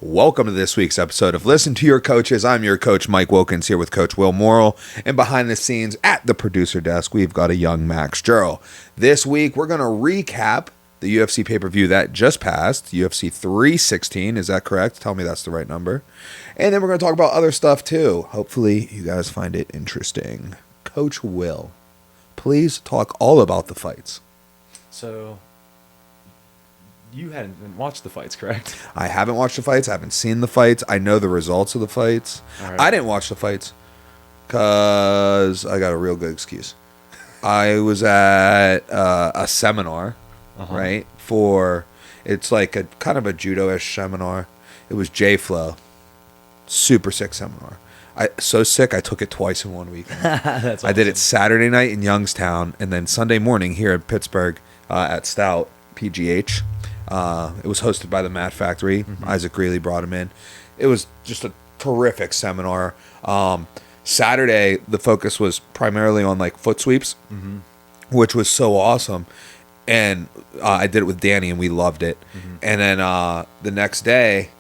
Welcome to this week's episode of Listen to Your Coaches. I'm your coach, Mike Wilkins, here with Coach Will Morrill. And behind the scenes at the producer desk, we've got a young Max Jurl. This week, we're going to recap the UFC pay-per-view that just passed, UFC 316. Is that correct? Tell me that's the right number. And then we're going to talk about other stuff, too. Hopefully, you guys find it interesting. Coach Will, please talk all about the fights. So, you hadn't watched the fights, correct? I haven't watched the fights. I haven't seen the fights. I know the results of the fights. Right. I didn't watch the fights because I got a real good excuse. I was at a seminar, right? It's like a kind of a judo-ish seminar. It was J-Flow. Super sick seminar. So sick, I took it twice in 1 week. That's awesome. I did it Saturday night in Youngstown and then Sunday morning here in Pittsburgh at Stout, PGH. It was hosted by the Mat Factory. Isaac Greeley brought him in. It was just a terrific seminar. Saturday, the focus was primarily on like foot sweeps, which was so awesome. And I did it with Danny, and we loved it. And then the next day,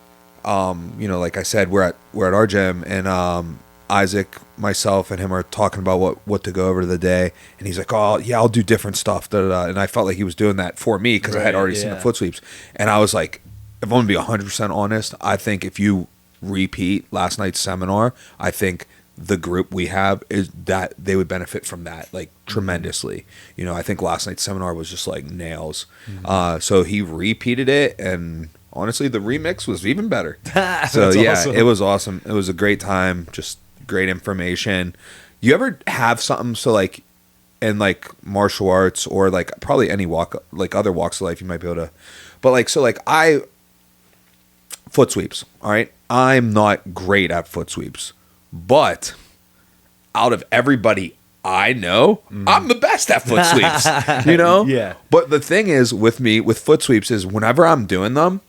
like I said, we're at our gym, and Isaac, myself, and him are talking about what to go over to the day, and he's like, "Oh, yeah, I'll do different stuff." And I felt like he was doing that for me because I had already seen the foot sweeps, and I was like, "If I'm gonna be 100% honest, I think if you repeat last night's seminar, I think the group we have is that they would benefit from that like tremendously. I think last night's seminar was just like nails. So he repeated it, and honestly, the remix was even better. So yeah, awesome. It was awesome. It was a great time. Just great information. You ever have something in like martial arts or like probably any walk, like other walks of life, you might be able to, but foot sweeps. All right. I'm not great at foot sweeps, but out of everybody I know, I'm the best at foot sweeps, Yeah. But the thing is with me, with foot sweeps is whenever I'm doing them,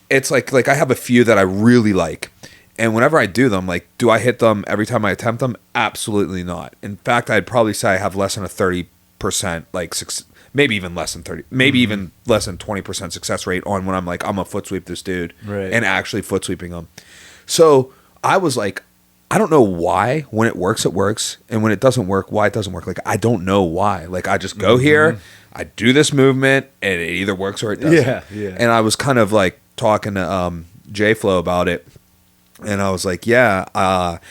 it's like I have a few that I really like. And whenever I do them, like, do I hit them every time I attempt them? Absolutely not. In fact, I'd probably say I have less than a 30%, maybe even less than 30, maybe even less than 20% success rate on when I'm like, I'm a foot sweep this dude, right, and actually foot sweeping them. So I was like, I don't know why. When it works, it works. And when it doesn't work, why it doesn't work. Like, I don't know why. Like, I just go here, I do this movement, and it either works or it doesn't. Yeah. And I was kind of like talking to J-Flow about it. And I was like, yeah,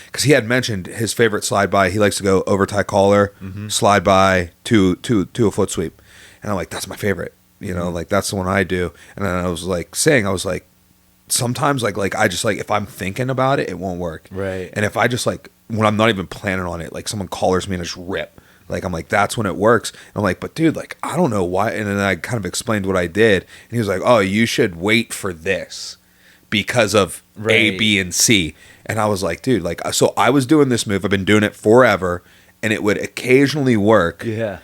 because he had mentioned his favorite slide by. He likes to go over tie collar, slide by to a foot sweep. And I'm like, that's my favorite. Like that's the one I do. And then I was like sometimes like I just like if I'm thinking about it, it won't work. Right. And if I just like when I'm not even planning on it, like someone collars me and I just rip. Like I'm like, that's when it works. And I'm like, but dude, like I don't know why. And then I kind of explained what I did. And he was like, oh, you should wait for this because of A, B, and C. And I was like, dude, like, so I was doing this move. I've been doing it forever, and it would occasionally work. Yeah.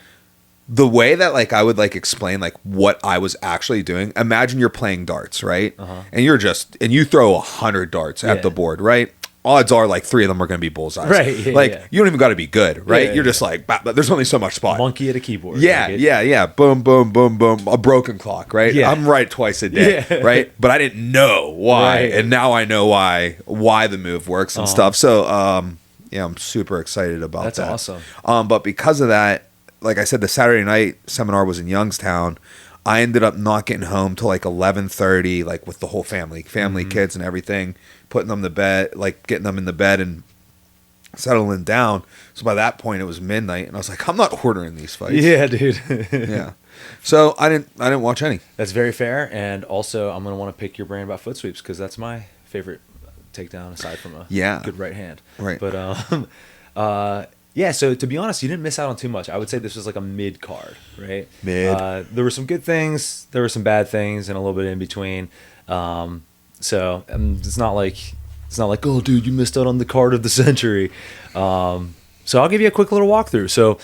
The way that, like, I would, like, explain, like, what I was actually doing. Imagine you're playing darts, right? And you throw 100 darts at the board, right? Odds are, like, 3 of them are going to be bullseyes. Right. Yeah, you don't even got to be good, right? Yeah, you're just like, but there's only so much spot. Monkey at a keyboard. Yeah. Boom, boom, boom, boom. A broken clock, right? Yeah. I'm right twice a day, right? But I didn't know why, and now I know why the move works and stuff. So, I'm super excited about that. That's awesome. But because of that, like I said, the Saturday night seminar was in Youngstown. I ended up not getting home till like 11:30, like with the whole family, kids and everything, putting them to bed, like getting them in the bed and settling down. So by that point it was midnight and I was like, I'm not ordering these fights. Yeah, dude. Yeah. So I didn't watch any. That's very fair. And also I'm going to want to pick your brain about foot sweeps because that's my favorite takedown aside from a good right hand. Right. But yeah, so to be honest, you didn't miss out on too much. I would say this was like a mid card, right? Mid. There were some good things, there were some bad things, and a little bit in between. So it's not like, oh, dude, you missed out on the card of the century. So I'll give you a quick little walkthrough. So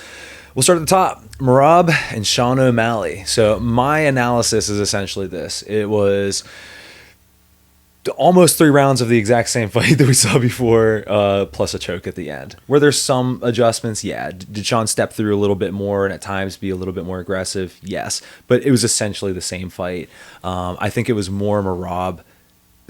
we'll start at the top. Merab and Sean O'Malley. So my analysis is essentially this. It was almost 3 rounds of the exact same fight that we saw before, plus a choke at the end. Were there some adjustments? Yeah. Did Sean step through a little bit more and at times be a little bit more aggressive? Yes. But it was essentially the same fight. I think it was more Merab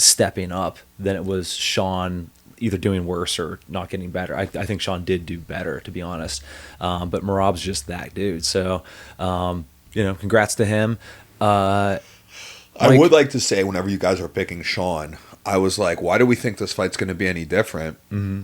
stepping up than it was Sean either doing worse or not getting better. I think Sean did do better, to be honest. But Merab's just that dude. So, congrats to him. I would like to say, whenever you guys are picking Sean, I was like, why do we think this fight's going to be any different? Mm-hmm.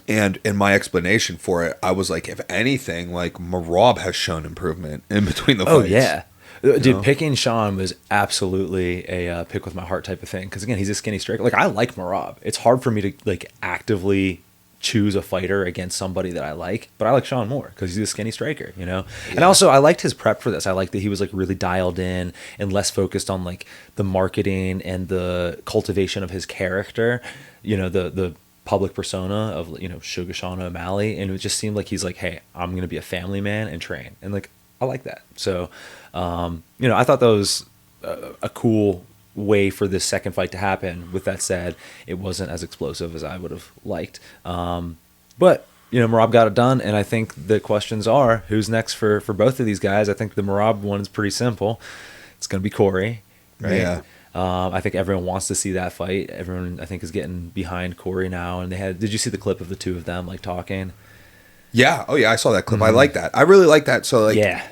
And in my explanation for it, I was like, if anything, like Merab has shown improvement in between the fights. Oh, yeah. Dude, picking Sean was absolutely a pick with my heart type of thing. Because, again, he's a skinny striker. Like, I like Merab. It's hard for me to, like, actively choose a fighter against somebody that I like. But I like Sean more because he's a skinny striker, Yeah. And also, I liked his prep for this. I liked that he was, like, really dialed in and less focused on, like, the marketing and the cultivation of his character. The public persona of, Sugar Sean O'Malley. And it just seemed like he's like, hey, I'm going to be a family man and train. And, like, I like that. So, I thought that was a cool way for this second fight to happen. With that said, it wasn't as explosive as I would have liked. But, Merab got it done. And I think the questions are, who's next for both of these guys? I think the Merab one is pretty simple. It's going to be Corey, right? Yeah. I think everyone wants to see that fight. Everyone, I think, is getting behind Corey now. And did you see the clip of the two of them, like, talking? Yeah. Oh, yeah. I saw that clip. Mm-hmm. I like that. I really like that. So, like, yeah.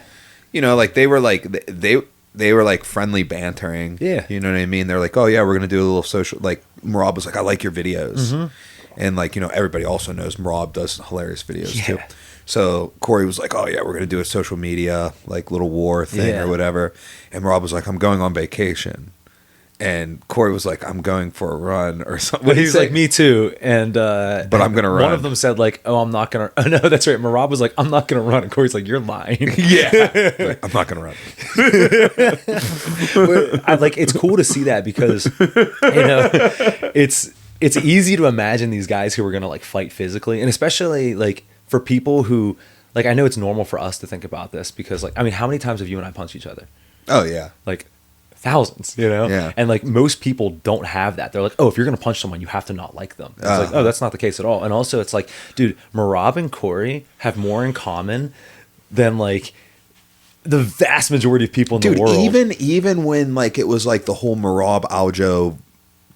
Like they were like they were like friendly bantering. Yeah. You know what I mean? They're like, oh yeah, we're gonna do a little social. Like Merab was like, I like your videos, and like everybody also knows Merab does hilarious videos too. So Corey was like, oh yeah, we're gonna do a social media like little war thing or whatever, and Merab was like, I'm going on vacation. And Corey was like, I'm going for a run or something. But he's like, me too. And but I'm going to run. One of them said like, oh, I'm not going to. Oh, no, that's right. Merab was like, I'm not going to run. And Corey's like, you're lying. Yeah. Like, I'm not going to run. It's cool to see that because, it's easy to imagine these guys who are going to like fight physically. And especially like for people who, like, I know it's normal for us to think about this because like, I mean, how many times have you and I punched each other? Oh, yeah. Like, thousands, Yeah. And like most people don't have that. They're like, oh, if you're gonna punch someone, you have to not like them. It's like, oh, that's not the case at all. And also it's like, dude, Merab and Corey have more in common than like the vast majority of people in the world. Even when like it was like the whole Merab Aljo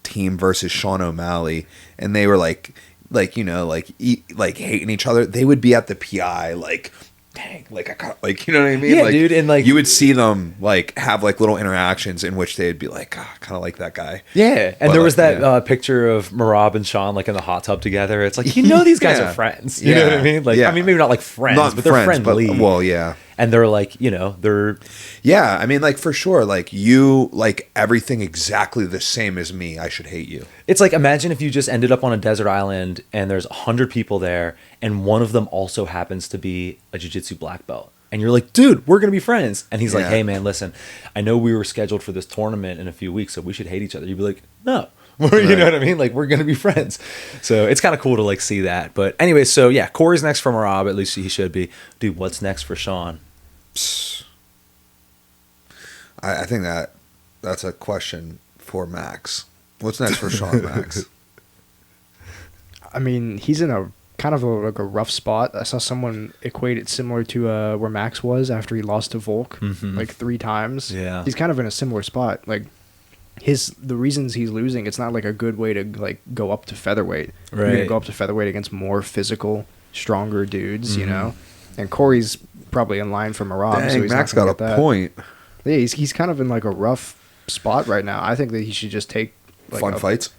team versus Sean O'Malley, and they were like hating each other, they would be at the PI like, dang, like I got, like, you know what I mean? Yeah, like, dude, and like you would see them like have like little interactions in which they'd be like, kind of like that guy. Yeah, and there was that picture of Merab and Sean like in the hot tub together. It's like these guys are friends. You know what I mean? Like, I mean, maybe not like friends, but they're friendly. Well, yeah. And they're like, they're... Yeah, I mean, like, for sure, like, you like everything exactly the same as me, I should hate you. It's like, imagine if you just ended up on a desert island and there's 100 people there and one of them also happens to be a jiu-jitsu black belt. And you're like, dude, we're going to be friends. And he's like, hey, man, listen, I know we were scheduled for this tournament in a few weeks, so we should hate each other. You'd be like, no. You know what I mean? Like, we're going to be friends. So it's kind of cool to like see that. But anyway, so yeah, Corey's next for Merab. At least he should be. Dude, what's next for Sean? I think that's a question for Max. What's next for Sean, Max? I mean, he's in a kind of a rough spot. I saw someone equate it similar to where Max was after he lost to Volk like 3 times. Yeah, he's kind of in a similar spot. Like the reasons he's losing, it's not like a good way to like go up to featherweight. Right. You're gonna go up to featherweight against more physical, stronger dudes, And Corey's probably in line for Merab. Dang, so he's Max not got a that. point. Yeah, he's kind of in like a rough spot right now. I think that he should just take like fun fights.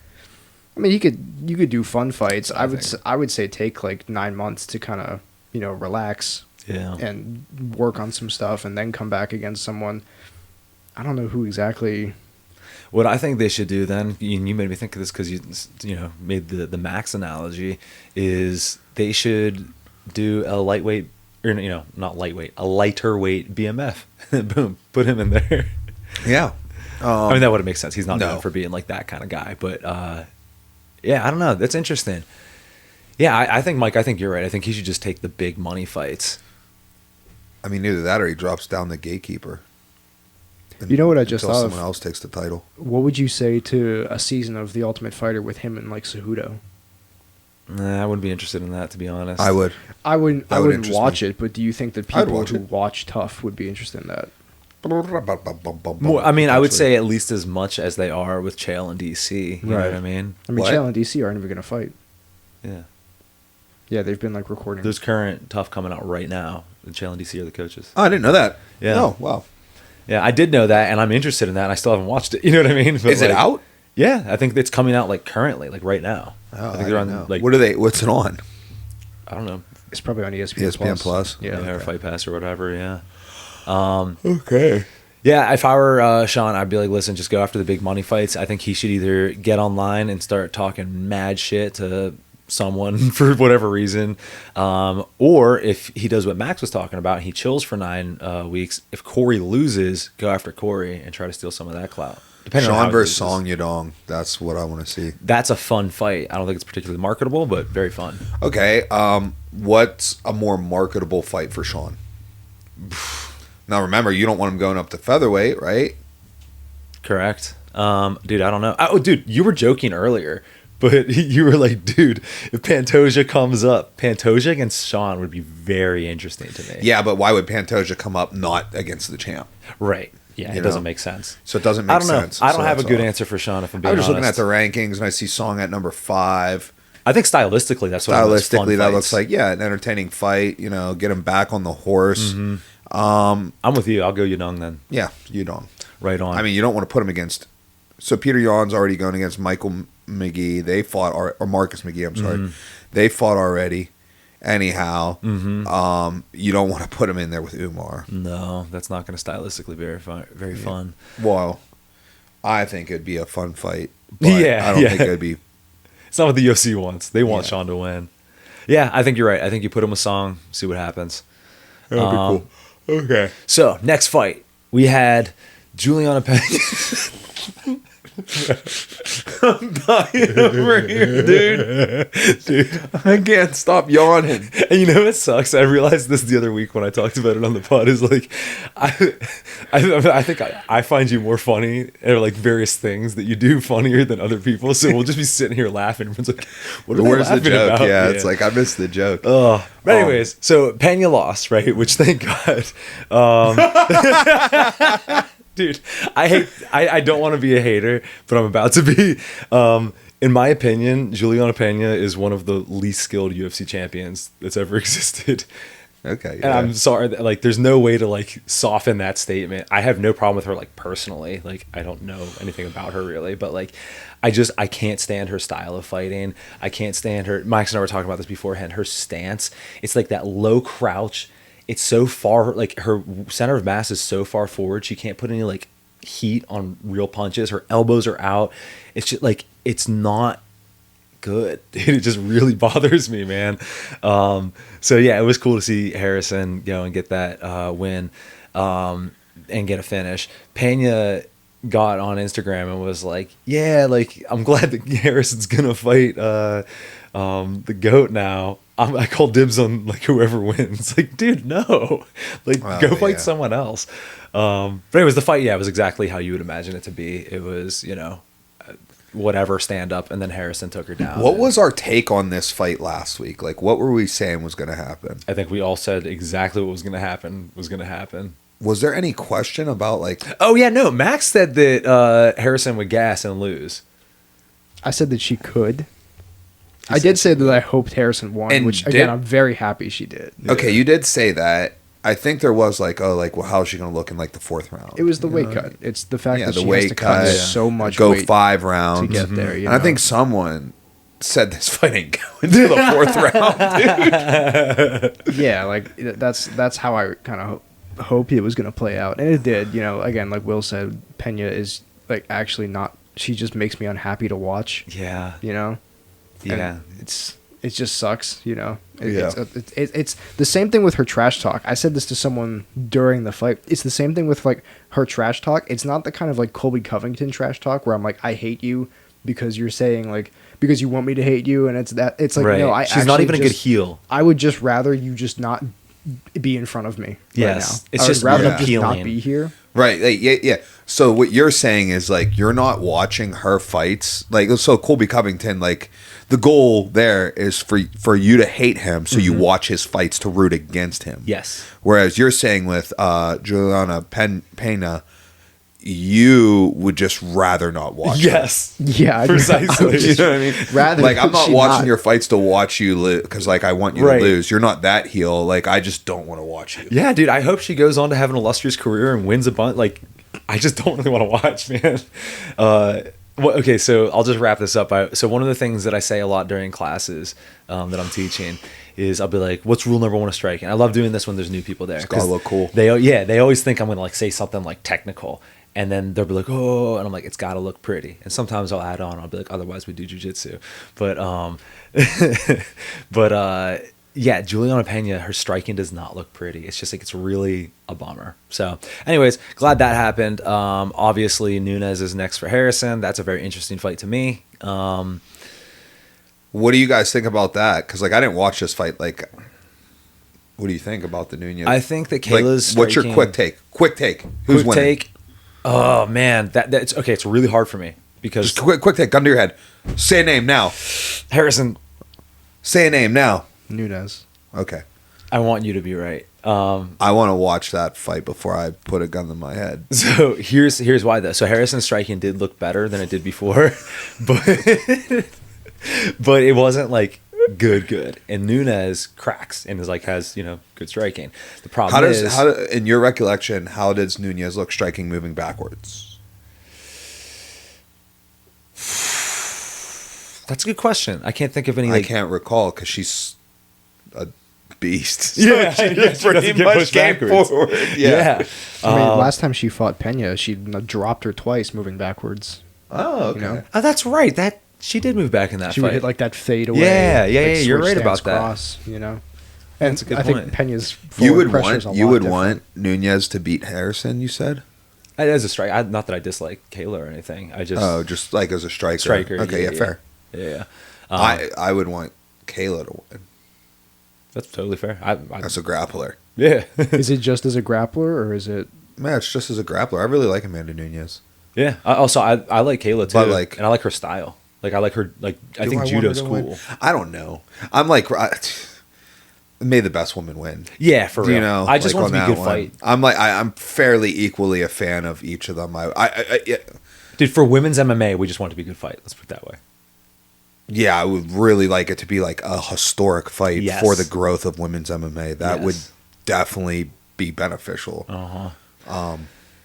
I mean, you could do fun fights. I would say take like 9 months to kind of relax, and work on some stuff, and then come back against someone. I don't know who exactly. What I think they should do then, you made me think of this because you made the Max analogy, is they should do a lightweight, or not lightweight, a lighter weight BMF. Boom, put him in there. Yeah. I mean, that wouldn't make sense. He's not known for being like that kind of guy. But yeah, I don't know. That's interesting. Yeah, I think, Mike, I think you're right. I think he should just take the big money fights. I mean, either that or he drops down the gatekeeper. You know what I just thought someone else takes the title. What would you say to a season of The Ultimate Fighter with him and like Cejudo? Nah, I wouldn't be interested in that, to be honest. I would. I wouldn't watch it, but do you think that people who it. watch Tough would be interested in that? More, I mean, I would say at least as much as they are with Chael and DC. You know what I mean? I mean, Chael and DC aren't even going to fight. Yeah. Yeah, they've been like recording. There's current Tough coming out right now. Chael and DC are the coaches. Oh, I didn't know that. Yeah. Oh, wow. Yeah, I did know that, and I'm interested in that, and I still haven't watched it. You know what I mean? But Is it out? Yeah, I think it's coming out like currently, like right now. Oh, I think they're on like what's it on? I don't know. It's probably on ESPN. ESPN Plus. Yeah. Or Fight Pass or whatever. Yeah. Okay. Yeah, if I were Sean, I'd be like, listen, just go after the big money fights. I think he should either get online and start talking mad shit to someone for whatever reason, or if he does what Max was talking about, he chills for 9 weeks. If Corey loses, go after Corey and try to steal some of that clout. Sean versus Song Yadong. That's what I want to see. That's a fun fight. I don't think it's particularly marketable, but very fun. Okay. What's a more marketable fight for Sean? Now remember, you don't want him going up to featherweight, right? Correct. Dude, I don't know. Oh, dude, you were joking earlier, but you were like, dude, if Pantoja comes up, Pantoja against Sean would be very interesting to me. Yeah, but why would Pantoja come up not against the champ? Right. Yeah, it doesn't make sense. So it doesn't make sense. I don't have a good answer for Sean, if I'm being honest. I was just looking at the rankings, and I see Song at number 5. I think stylistically, that's what stylistically that looks like. Yeah, an entertaining fight. You know, get him back on the horse. Mm-hmm. I'm with you. I'll go Yadong then. Yeah, Yadong. Right on. I mean, you don't want to put him against. So Peter Yan's already going against Michael McGee. They fought, or Marcus McGee. I'm sorry. They fought already. Anyhow, you don't want to put him in there with Umar. No, that's not going to stylistically be very fun. Well, I think it'd be a fun fight. But Yeah, I don't think it'd be. It's not what the UFC wants. They want Sean to win. Yeah, I think you're right. I think you put him with Song, see what happens. That'd be cool. Okay. So, next fight. We had Juliana Pena. I'm dying over here, dude. I can't stop yawning. And you know what sucks? I realized this the other week when I talked about it on the pod. Is like, I think I find you more funny, or like various things that you do funnier than other people. So we'll just be sitting here laughing. Everyone's like, "What are they Where's the laughing joke?" about? Yeah, it's like I missed the joke. Oh, but anyways, so Pena lost, right? Which thank God. Dude, I don't want to be a hater, but I'm about to be. In my opinion, Juliana Pena is one of the least skilled UFC champions that's ever existed. Okay. Yeah. And I'm sorry that, like, there's no way to like soften that statement. I have no problem with her, like, personally. Like, I don't know anything about her really, but like, I can't stand her style of fighting. I can't stand her. Max and I were talking about this beforehand. Her stance, it's like that low crouch. It's so far, like, her center of mass is so far forward. She can't put any like heat on real punches. Her elbows are out. It's just like, it's not good. Dude, it just really bothers me, man. So yeah, it was cool to see Harrison go and get that win and get a finish. Pena got on Instagram and was like, yeah, like, I'm glad that Harrison's gonna fight the GOAT now. I call dibs on like whoever wins. Like, dude, no, like, go fight someone else. But anyways, the fight, it was exactly how you would imagine it to be. It was, whatever, stand up, and then Harrison took her down. What was our take on this fight last week? Like, what were we saying was going to happen? I think we all said exactly what was going to happen. Was there any question about, like... Oh, yeah, no. Max said that Harrison would gas and lose. I said that she could. I did say that I hoped Harrison won, which, again, I'm very happy she did. Okay, you did say that. I think there was like, well, how is she going to look in like the 4th round? It was the weight cut. It's the fact that the she weight has to cut so much go weight 5 rounds to get there. And I think someone said this fight ain't going to the 4th round, dude. Yeah, like, that's how I kind of hoped it was going to play out, and it did. Again, like Will said, Pena is like actually not. She just makes me unhappy to watch. Yeah. Yeah. And it just sucks, It's the same thing with her trash talk. I said this to someone during the fight. It's the same thing with like her trash talk. It's not the kind of like Colby Covington trash talk where I'm like, I hate you because you're saying like, because you want me to hate you, and it's like, right. No, she's not even a good heel. I would just rather you just not be in front of me Yes. right now. It's I would just rather more just not appealing. be here. Right. Like, yeah. So what you're saying is like you're not watching her fights. Like so Colby Covington, like the goal there is for you to hate him so you watch his fights to root against him. Yes. Whereas you're saying with Juliana Pena, you would just rather not watch her. Yes. Yeah, I Precisely. You know what I mean? Rather like I'm not she watching not- your fights to watch you lose because like I want you Right. to lose. You're not that heel. Like I just don't want to watch you. Yeah, dude. I hope she goes on to have an illustrious career and wins a bunch. Like, I just don't really want to watch, man. Well, okay, so I'll just wrap this up. So one of the things that I say a lot during classes that I'm teaching is I'll be like, "What's rule number one of striking?" I love doing this when there's new people there. It's gotta look cool. They always think I'm gonna like say something like technical. And then they'll be like, "Oh," and I'm like, "It's got to look pretty." And sometimes I'll add on. I'll be like, "Otherwise, we do jujitsu." But yeah, Juliana Pena, her striking does not look pretty. It's just like it's really a bummer. So, anyways, glad that happened. Obviously, Nunes is next for Harrison. That's a very interesting fight to me. What do you guys think about that? Because like I didn't watch this fight. Like, what do you think about the Nunez? I think that Like, Kayla's what's your striking- quick take? Quick take. Who's quick winning? take. Oh man, that's okay. It's really hard for me because Just quick take. Gun to your head. Say a name now. Harrison, Say a name now. Nunes. Okay. I want you to be right. I want to watch that fight before I put a gun to my head. So here's why though. So Harrison's striking did look better than it did before, but but it wasn't like good. And Nunes cracks and is like has good striking. The problem In your recollection, how does Nunez look striking moving backwards? That's a good question. I can't think of any. I Like, can't recall because she's a beast. Yeah, So she yeah, just she doesn't pretty get much pushed came backwards. forward. yeah. I mean, last time she fought Pena, she dropped her twice moving backwards. Oh, okay. You know? Oh, that's right. That she did move back in that She fight. would hit like that fade away. Yeah, you're switch right about stance that. cross, And That's a good I point. think Pena's You forward would pressure is want a you lot would different. want Nunez to beat Harrison. You said. As a strike, not that I dislike Kayla or anything. I just Oh, just like as a striker. striker. Okay, yeah, fair. Yeah. I would want Kayla to win That's totally fair. as a grappler. Yeah. Is it just as a grappler or is it? Man, it's just as a grappler. I really like Amanda Nunez. Yeah. Also, I like Kayla too, But, like- and I like her style. Like I like her. Like I Do think want her judo's to cool. win? I don't know. I'm like, may the best woman win. Yeah, for real. You know, I just like, want it to on be a that good one. fight, I'm like, I'm fairly equally a fan of each of them. dude. For women's MMA, we just want it to be a good fight. Let's put it that way. Yeah, I would really like it to be like a historic fight Yes. for the growth of women's MMA. That would Yes. definitely be beneficial. Uh-huh.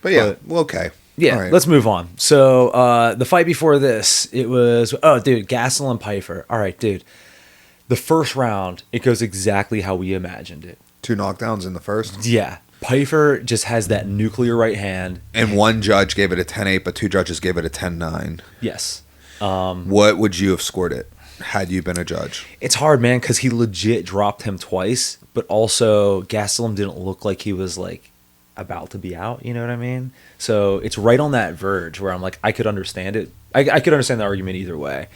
But yeah, But- well, okay. Yeah, All right. let's move on. So the fight before this, it was Gastelum and Pyfer. All right, dude. The first round, it goes exactly how we imagined it. 2 knockdowns in the first. Yeah, Pyfer just has that nuclear right hand. And one judge gave it a 10-8, but 2 judges gave it a 10-9. Yes. What would you have scored it had you been a judge? It's hard, man, because he legit dropped him twice, but also Gastelum didn't look like he was like about to be out. You know what I mean? So it's right on that verge where I'm like, I could understand it. I could understand the argument either way.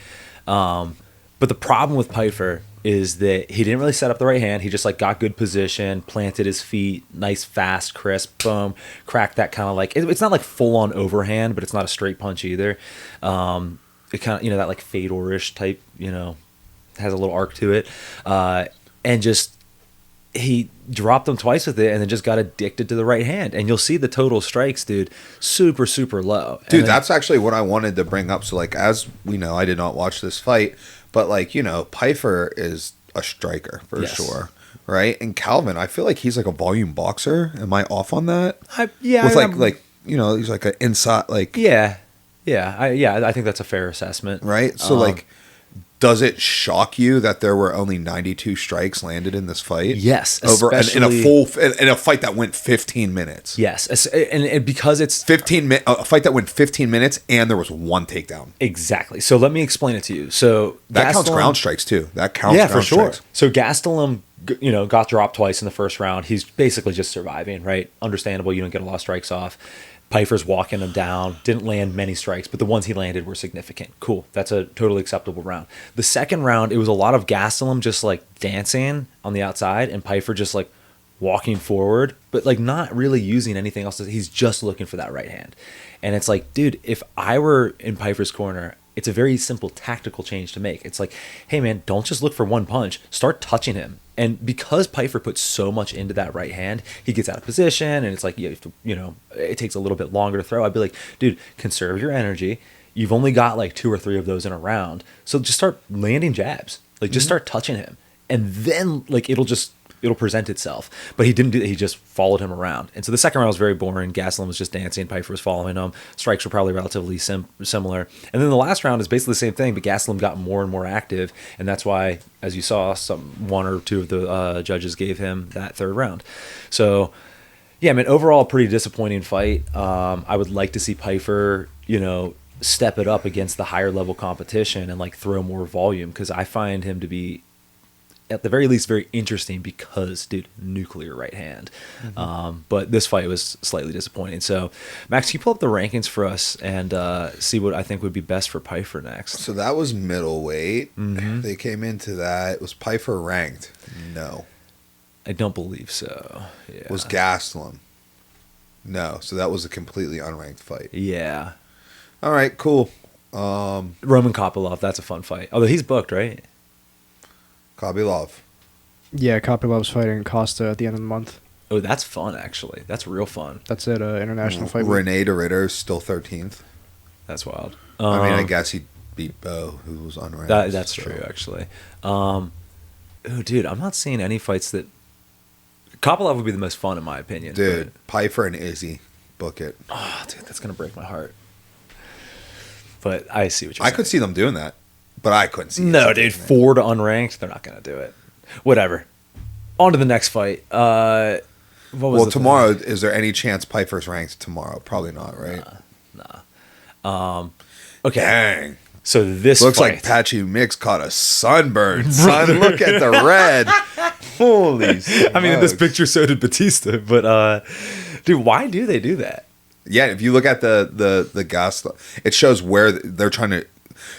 But the problem with Pyfer is that he didn't really set up the right hand. He just like got good position, planted his feet, nice, fast, crisp, boom, cracked that kind of like, it's not like full on overhand, but it's not a straight punch either. It kind of, that like Fedor-ish type, has a little arc to it. And just, he dropped him twice with it and then just got addicted to the right hand. And you'll see the total strikes, dude, super, super low. Dude, And then- that's actually what I wanted to bring up. So, like, as we know, I did not watch this fight, but, like, Pyfer is a striker for Yes. sure, right? And Calvin, I feel like he's like a volume boxer. Am I off on that? yeah. With, I'm- he's like an inside, like, Yeah. I think that's a fair assessment. right? So, like, does it shock you that there were only 92 strikes landed in this fight? Yes, over in a especially- in a fight that went 15 minutes. Yes, and because it's 15 a fight that went 15 minutes and there was one takedown. exactly. So let me explain it to you. So That counts Gastelum- ground strikes too. That counts. Yeah, for ground sure. strikes. So Gastelum, got dropped twice in the first round. He's basically just surviving, right? Understandable. You don't get a lot of strikes off. Pyfer's walking him down. Didn't land many strikes, but the ones he landed were significant. Cool. That's a totally acceptable round. The second round, it was a lot of Gastelum just like dancing on the outside, and Pyfer just like walking forward, but like not really using anything else. He's just looking for that right hand. And it's like, dude, if I were in Pyfer's corner, it's a very simple tactical change to make. It's like, hey man, don't just look for one punch, start touching him. And because Pyfer puts so much into that right hand, he gets out of position, and it's like, you have to, it takes a little bit longer to throw. I'd be like, dude, conserve your energy. You've only got like 2 or 3 of those in a round. So just start landing jabs. Like just start touching him. And then like it'll present itself. But he didn't do that. He just followed him around. And so the second round was very boring. Gastelum was just dancing. Pyfer was following him. Strikes were probably relatively similar. And then the last round is basically the same thing, but Gastelum got more and more active. And that's why, as you saw, 1 or 2 of the judges gave him that third round. So, yeah, I mean, overall, pretty disappointing fight. I would like to see Pyfer, step it up against the higher level competition and like throw more volume, because I find him to be at the very least very interesting because, dude, nuclear right hand. But this fight was slightly disappointing. So Max, can you pull up the rankings for us and see what I think would be best for Pyfer next? So that was middleweight. They came into that. Was Pyfer ranked? No, I don't believe so. Yeah. Was Gastelum? No, so that was a completely unranked fight. Yeah. All right, cool. Roman Kopylov, that's a fun fight. Although he's booked, right? Kopylov. Yeah, Kopylov's fighting Costa at the end of the month. Oh, that's fun, actually. That's real fun. That's it, international fight. Renee DeRitter is still 13th. That's wild. I mean, I guess he beat Bo, who was unranked. That's true, actually. Oh, dude, I'm not seeing any fights that... Kopylov would be the most fun, in my opinion. Dude, Pyfer and Izzy. Book it. Oh, dude, that's going to break my heart. But I see what you're saying. I could see them doing that, but I couldn't see No, dude, 4 to unranked, they're not going to do it. Whatever. On to the next fight. Tomorrow, is there any chance Pyfer's ranked tomorrow? Probably not, right? Nah. Okay. Dang. So this looks fight, like Patchy Mix caught a sunburn. Son, look at the red. Holy smokes. I mean, in this picture, so did Bautista. But, dude, why do they do that? Yeah, if you look at the gas, it shows where they're trying to.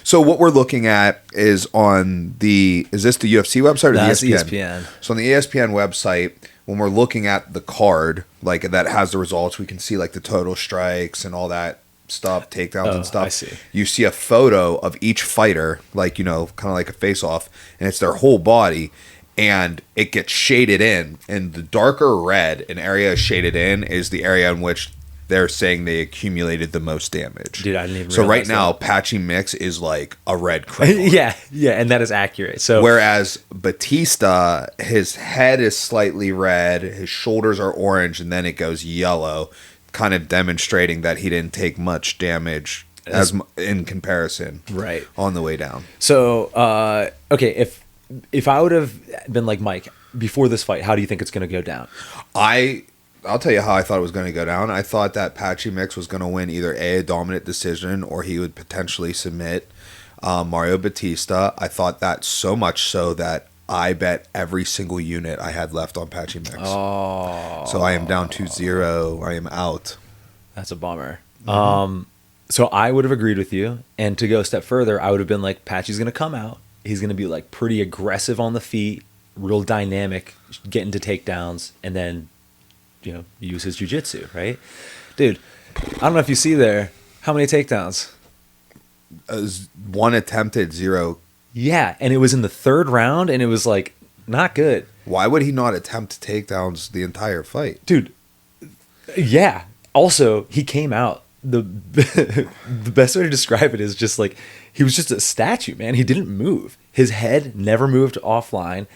So what we're looking at is on the. Is this the UFC website or the ESPN? So on the ESPN website, when we're looking at the card, like that has the results, we can see like the total strikes and all that stuff, takedowns and stuff. I see. You see a photo of each fighter, like kind of like a face-off, and it's their whole body. And it gets shaded in, and the darker red an area is shaded in is the area in which they're saying they accumulated the most damage. Dude, I didn't even realize So right now, that. Patchy Mix is like a red criminal. yeah, and that is accurate. So whereas Bautista, his head is slightly red, his shoulders are orange, and then it goes yellow, kind of demonstrating that he didn't take much damage as in comparison, right, on the way down. So okay, if I would have been like Mike before this fight, how do you think it's going to go down? I'll tell you how I thought it was going to go down. I thought that Patchy Mix was going to win either a dominant decision or he would potentially submit Mario Bautista. I thought that so much so that I bet every single unit I had left on Patchy Mix. Oh. So I am down 2-0. I am out. That's a bummer. So I would have agreed with you. And to go a step further, I would have been like, Patchy's going to come out. He's going to be like pretty aggressive on the feet, real dynamic, getting to takedowns, and then use his jiu-jitsu, right? Dude, I don't know if you see there, how many takedowns? 1 attempted, 0. Yeah, and it was in the 3rd round, and it was like not good. Why would he not attempt takedowns the entire fight? Dude, yeah. Also, he came out. The best way to describe it is just like he was just a statue, man. He didn't move. His head never moved offline.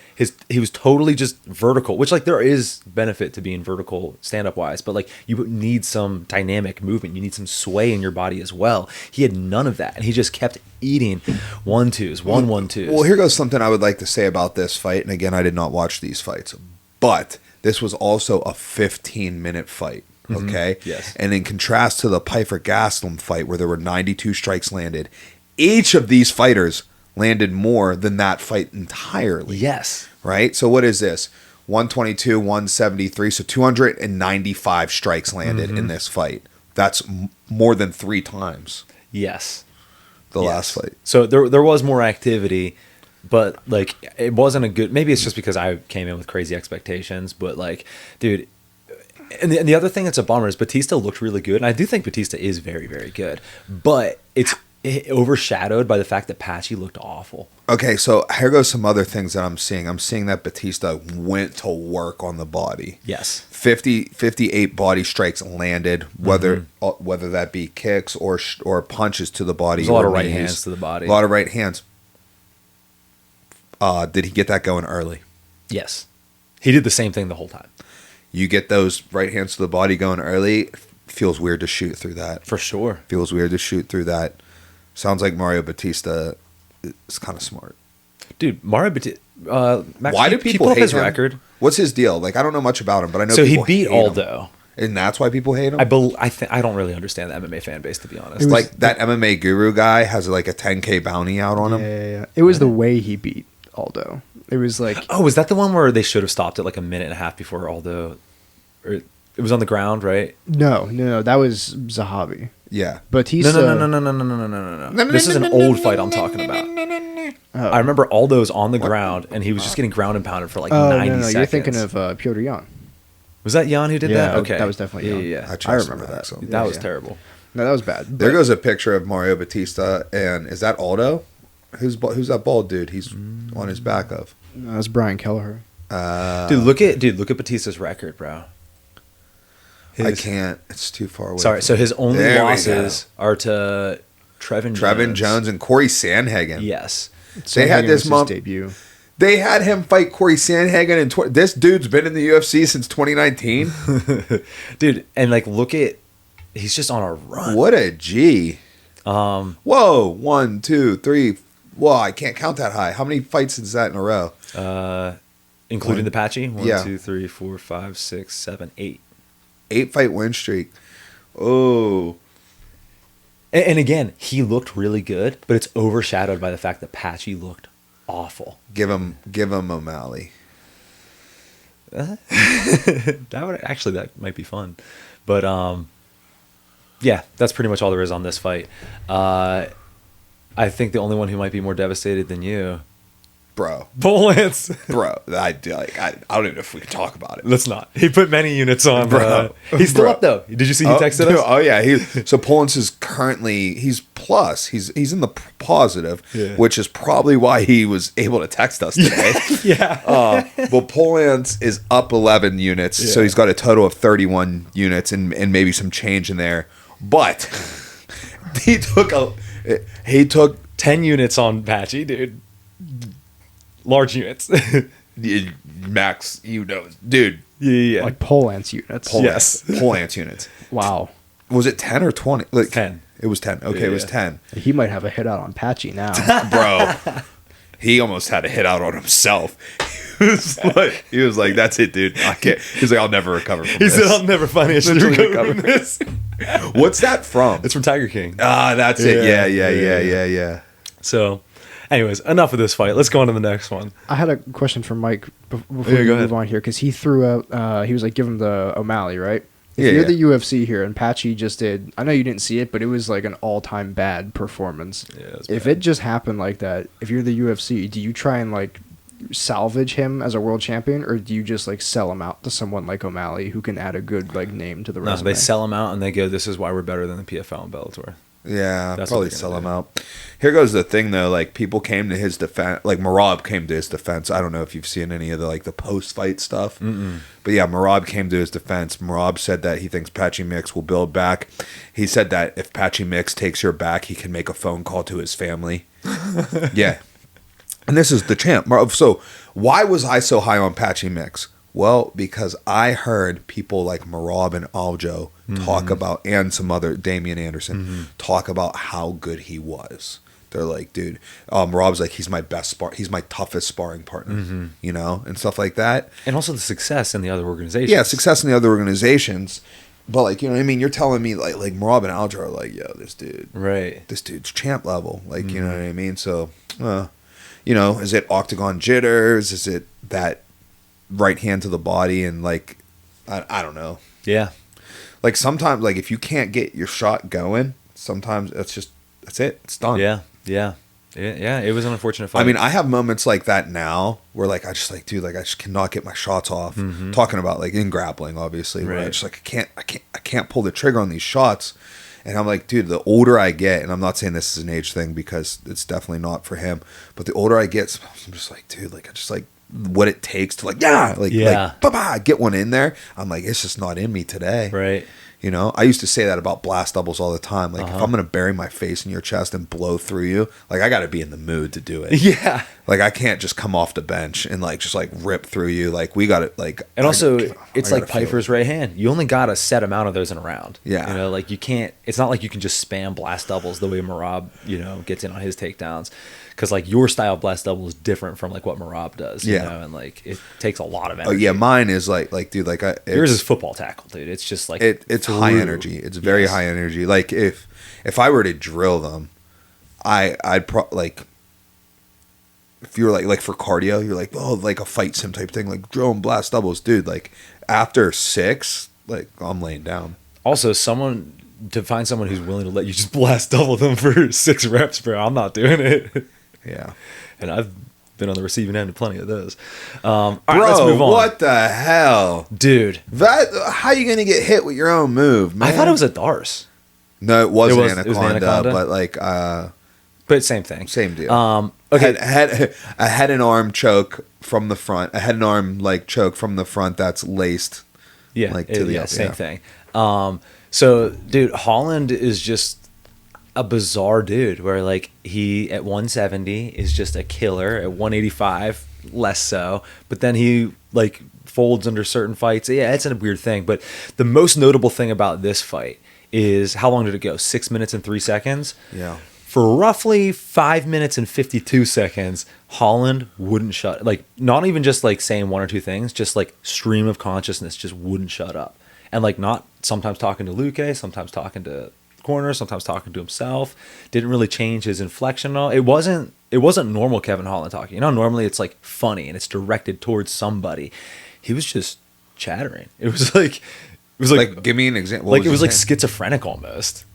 He was totally just vertical, which like there is benefit to being vertical stand-up wise, but like you need some dynamic movement. You need some sway in your body as well. He had none of that, and he just kept eating 1-2s, 1-1-2s. Well, here goes something I would like to say about this fight, and again, I did not watch these fights, but this was also a 15-minute fight. Okay? Yes. And in contrast to the Pyfer Gastelum fight where there were 92 strikes landed, each of these fighters landed more than that fight entirely. Yes. Right? So what is this? 122, 173. So 295 strikes landed in this fight. That's more than 3 times. Yes. The last fight. So there was more activity. but like it wasn't a good. Maybe it's just because I came in with crazy expectations, but like, dude. And the other thing that's a bummer is Bautista looked really good, and I do think Bautista is very, very good, but it's overshadowed by the fact that Patchy looked awful. Okay, so here goes some other things that I'm seeing. I'm seeing that Bautista went to work on the body. Yes. 58 body strikes landed, whether that be kicks or punches to the body. There's a lot of right hands to the body. A lot of right hands. Did he get that going early? Yes. He did the same thing the whole time. You get those right hands to the body going early, feels weird to shoot through that. For sure. Feels weird to shoot through that. Sounds like Mario Bautista is kind of smart. Dude, Mario Bautista... why do people hate his him? Record? What's his deal? Like, I don't know much about him, but I know so he people beat hate Aldo. Him. And that's why people hate him? I don't really understand the MMA fan base, to be honest. Like, that MMA guru guy has like a 10K bounty out on him. Yeah. It was the way he beat Aldo. It was like... Oh, was that the one where they should have stopped it like a minute and a half before Aldo... Or it was on the ground, right? No. That was Zahavi. Yeah. Batista... No. This is an old fight I'm talking about. Oh. I remember Aldo's on the ground, and he was just getting ground and pounded for like 90 seconds. You're thinking of Piotr Jan. Was that Jan who did that? Okay. That was definitely Jan. Yeah. I remember that. So. That was terrible. No, that was bad. There goes a picture of Mario Bautista, and is that Aldo? Who's that bald dude he's on his back of? No, that's Brian Kelleher. Look at Batista's record, bro. I can't. It's too far away. Sorry, so his only losses are to Trevin Jones and Corey Sandhagen. Yes. They had this debut. They had him fight Corey Sandhagen, and this dude's been in the UFC since 2019. Dude, and like, look at, he's just on a run. What a G. Whoa, 1, 2, 3. Whoa, I can't count that high. How many fights is that in a row? Including the Patchy? 1, yeah. 2, 3, 4, 5, 6, 7, 8. 8-fight win streak. Oh. And again, he looked really good, but it's overshadowed by the fact that Patchy looked awful. Give him O'Malley. That might be fun. But yeah, that's pretty much all there is on this fight. I think the only one who might be more devastated than you, bro, Lance. Bro, I don't even know if we can talk about it. Let's not. He put many units on, bro. He's still up though. Did you see he texted us? Oh yeah, so Poland is currently he's plus. He's in the positive, which is probably why he was able to text us today. Yeah. But Poland is up 11 units, so he's got a total of 31 units and maybe some change in there. But he took 10 units on Patchy, dude. Large units. Max, dude. Yeah. Like pole ants units. Pole ants units. Wow. Was it 10 or 20? Like 10. It was 10. Okay, it was 10. He might have a hit out on Patchy now. Bro, he almost had a hit out on himself. He was like, that's it, dude. I can't. He's like, I'll never recover from this. He said, I'll never financially recover from this. What's that from? It's from Tiger King. That's it. Yeah. So, anyways, enough of this fight. Let's go on to the next one. I had a question for Mike before we move on here, because he threw out, he was like, give him the O'Malley, right? If you're the UFC here, and Patchy just did, I know you didn't see it, but it was like an all-time bad performance. Yeah, if it just happened like that, if you're the UFC, do you try and like salvage him as a world champion, or do you just like sell him out to someone like O'Malley who can add a good like name to the resume? No, they sell him out and they go, this is why we're better than the PFL and Bellator. Yeah, probably sell him out. Here goes the thing though, like people came to his defense, like Merab came to his defense. I don't know if you've seen any of the post-fight stuff. But yeah, Merab came to his defense. Merab said that he thinks Patchy Mix will build back. He said that if Patchy Mix takes your back, he can make a phone call to his family. Yeah. And this is the champ. So why was I so high on Patchy Mix? Well, because I heard people like Merab and Aljo talk about, and some other, Damian Anderson, talk about how good he was. They're like, dude, Merab's like, he's my he's my toughest sparring partner, and stuff like that. And also the success in the other organizations. Yeah, success in the other organizations. But like, you know what I mean? You're telling me like Merab and Aljo are like, yo, this dude's champ level. Like, you know what I mean? So, is it octagon jitters? Is it that right hand to the body? And like, I don't know. Yeah. Like sometimes, like if you can't get your shot going, sometimes that's it. It's done. Yeah. Yeah, it was an unfortunate fight. I mean, I have moments like that now where like I just like, dude, like I just cannot get my shots off. Talking about like in grappling, obviously, where I just like I can't pull the trigger on these shots. And I'm like, dude, the older I get, and I'm not saying this is an age thing because it's definitely not for him, but the older I get, I'm just like, dude, like I just like what it takes to like get one in there. I'm like, it's just not in me today. Right. You know, I used to say that about blast doubles all the time. Like, if I'm going to bury my face in your chest and blow through you, like, I got to be in the mood to do it. Yeah. Like, I can't just come off the bench and, like, just, like, rip through you. Like, we got to, like... And also, it's like Pyfer's right hand. You only got a set amount of those in a round. Yeah. You know, like, you can't... It's not like you can just spam blast doubles the way Merab, you know, gets in on his takedowns. Because, like, your style of blast double is different from, like, what Merab does, you know? And, like, it takes a lot of energy. Oh, yeah, mine is, like dude, like... Yours is football tackle, dude. It's just, like... It's high energy. It's very high energy. Like, if I were to drill them, I'd like... If you're, like, for cardio, you're like, oh, like a fight sim type thing, like, drill and blast doubles. Dude, like, after 6, like, I'm laying down. Also, to find someone who's willing to let you just blast double them for 6 reps, bro, I'm not doing it. Yeah. And I've been on the receiving end of plenty of those. All right, let's move on. What the hell? Dude. How you going to get hit with your own move, man? I thought it was a Darce. No, it was an Anaconda, but like... but same thing. Same deal. Okay. A head and arm choke from the front. A head and arm, like, choke from the front that's laced. Yeah, like, to the same thing. So, dude, Holland is just a bizarre dude where, like, he at 170 is just a killer. At 185, less so. But then he, like, folds under certain fights. Yeah, it's a weird thing. But the most notable thing about this fight is, how long did it go? 6 minutes and 3 seconds? Yeah. For roughly 5 minutes and 52 seconds, Holland wouldn't shut. Like, not even just, like, saying one or two things. Just, like, stream of consciousness just wouldn't shut up. And, like, not sometimes talking to Luque, sometimes talking to corner, sometimes talking to himself. Didn't really change his inflection at all. It wasn't normal Kevin Holland talking. You know, normally it's like funny and it's directed towards somebody. He was just chattering. It was like give me an example. Like, it was like schizophrenic almost.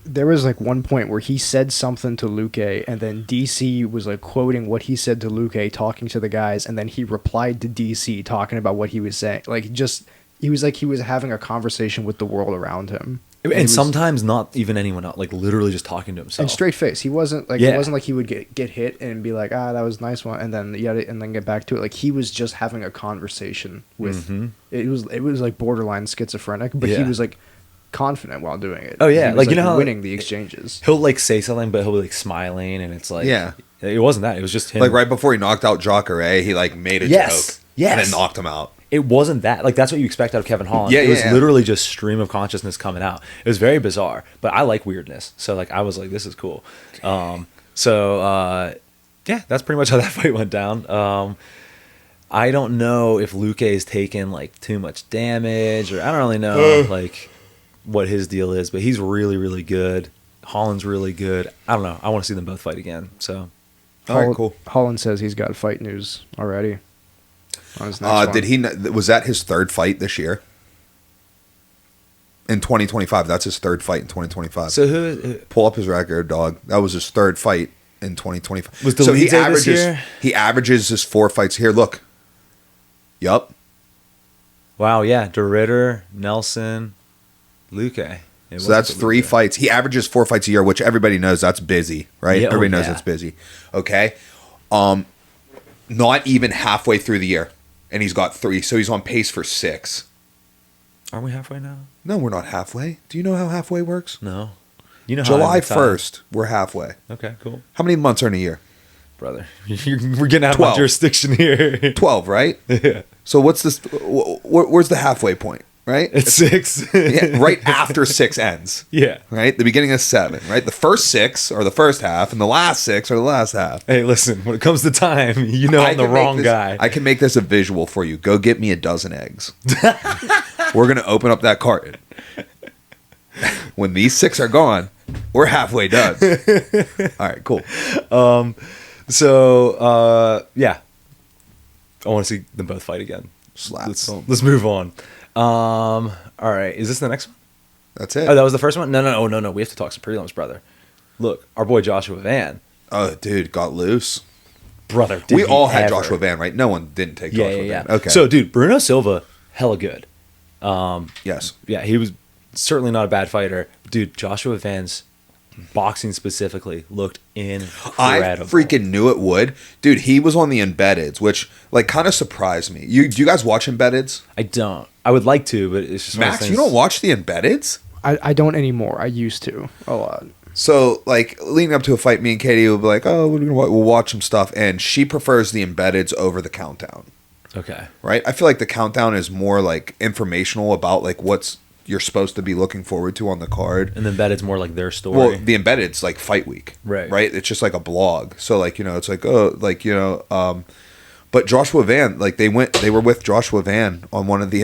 There was like one point where he said something to Luque, and then DC was like quoting what he said to Luque, talking to the guys, and then he replied to DC talking about what he was saying. Like, just he was having a conversation with the world around him. And sometimes not even anyone else, like literally just talking to himself. And straight face. He wasn't like, it wasn't like he would get hit and be like, that was a nice one, and then get back to it. Like, he was just having a conversation with. It was like borderline schizophrenic, but he was like confident while doing it. Oh yeah, he was, like, you know how winning the exchanges. He'll like say something, but he'll be like smiling, and it's like, it wasn't that. It was just him. Like, right before he knocked out Jacare, he like made a joke, and then knocked him out. It wasn't that. Like, that's what you expect out of Kevin Holland. It was literally just stream of consciousness coming out. It was very bizarre, but I like weirdness. So, like, I was like, this is cool. Yeah, that's pretty much how that fight went down. I don't know if Luque is taking, like, too much damage, or I don't really know, like, what his deal is, but he's really, really good. Holland's really good. I don't know. I want to see them both fight again. So, all right, cool. Holland says he's got fight news already. Was that his third fight this year? In 2025, that's his third fight in 2025. So who pull up his record, dog? That was his third fight in 2025. Was the lead this year? He averages his 4 fights here. Look. Yup. Wow, yeah. DeRitter, Nelson, Luque. So that's 3 fights. He averages 4 fights a year, which everybody knows that's busy, right? Yeah, everybody knows that's busy. Okay. Not even halfway through the year. And he's got 3, so he's on pace for 6. Are we halfway now? No, we're not halfway. Do you know how halfway works? No. You know how July 1st, we're halfway. Okay, cool. How many months are in a year? Brother, we're getting out of my jurisdiction here. 12, right? Yeah. So what's this? Where's the halfway point? Right? It's 6. Yeah, right after 6 ends. Yeah. Right? The beginning of 7, right? The first 6 are the first half, and the last 6 are the last half. Hey, listen, when it comes to time, you know I'm the wrong guy. I can make this a visual for you. Go get me a dozen eggs. We're going to open up that carton. When these 6 are gone, we're halfway done. All right, cool. Yeah. I want to see them both fight again. Slaps. Let's move on. All right. Is this the next one? That's it. Oh, that was the first one? No. We have to talk some prelims, brother. Look, our boy Joshua Van Oh, dude, got loose. Brother, we all had Joshua Van, right? No one didn't take Joshua Van. Okay. So, dude, Bruno Silva, hella good. Yes. Yeah, he was certainly not a bad fighter. Dude, Joshua Van's boxing specifically looked incredible. I freaking knew it would. Dude, he was on the embeddeds, which like kind of surprised me. Do you guys watch embeddeds? I don't. I would like to, but it's just Max, you don't watch the embeddeds? I don't anymore. I used to a lot. So, like, leading up to a fight, me and Katie will be like, oh, we'll watch some stuff. And she prefers the embeddeds over the countdown. Okay. Right? I feel like the countdown is more, like, informational about, like, what's you're supposed to be looking forward to on the card. And the embedded's more like their story. Well, the embedded's, like, fight week. Right. Right? It's just like a blog. So, like, you know, it's like, oh, like, you know, but Joshua Van, like, they were with Joshua Van on one of the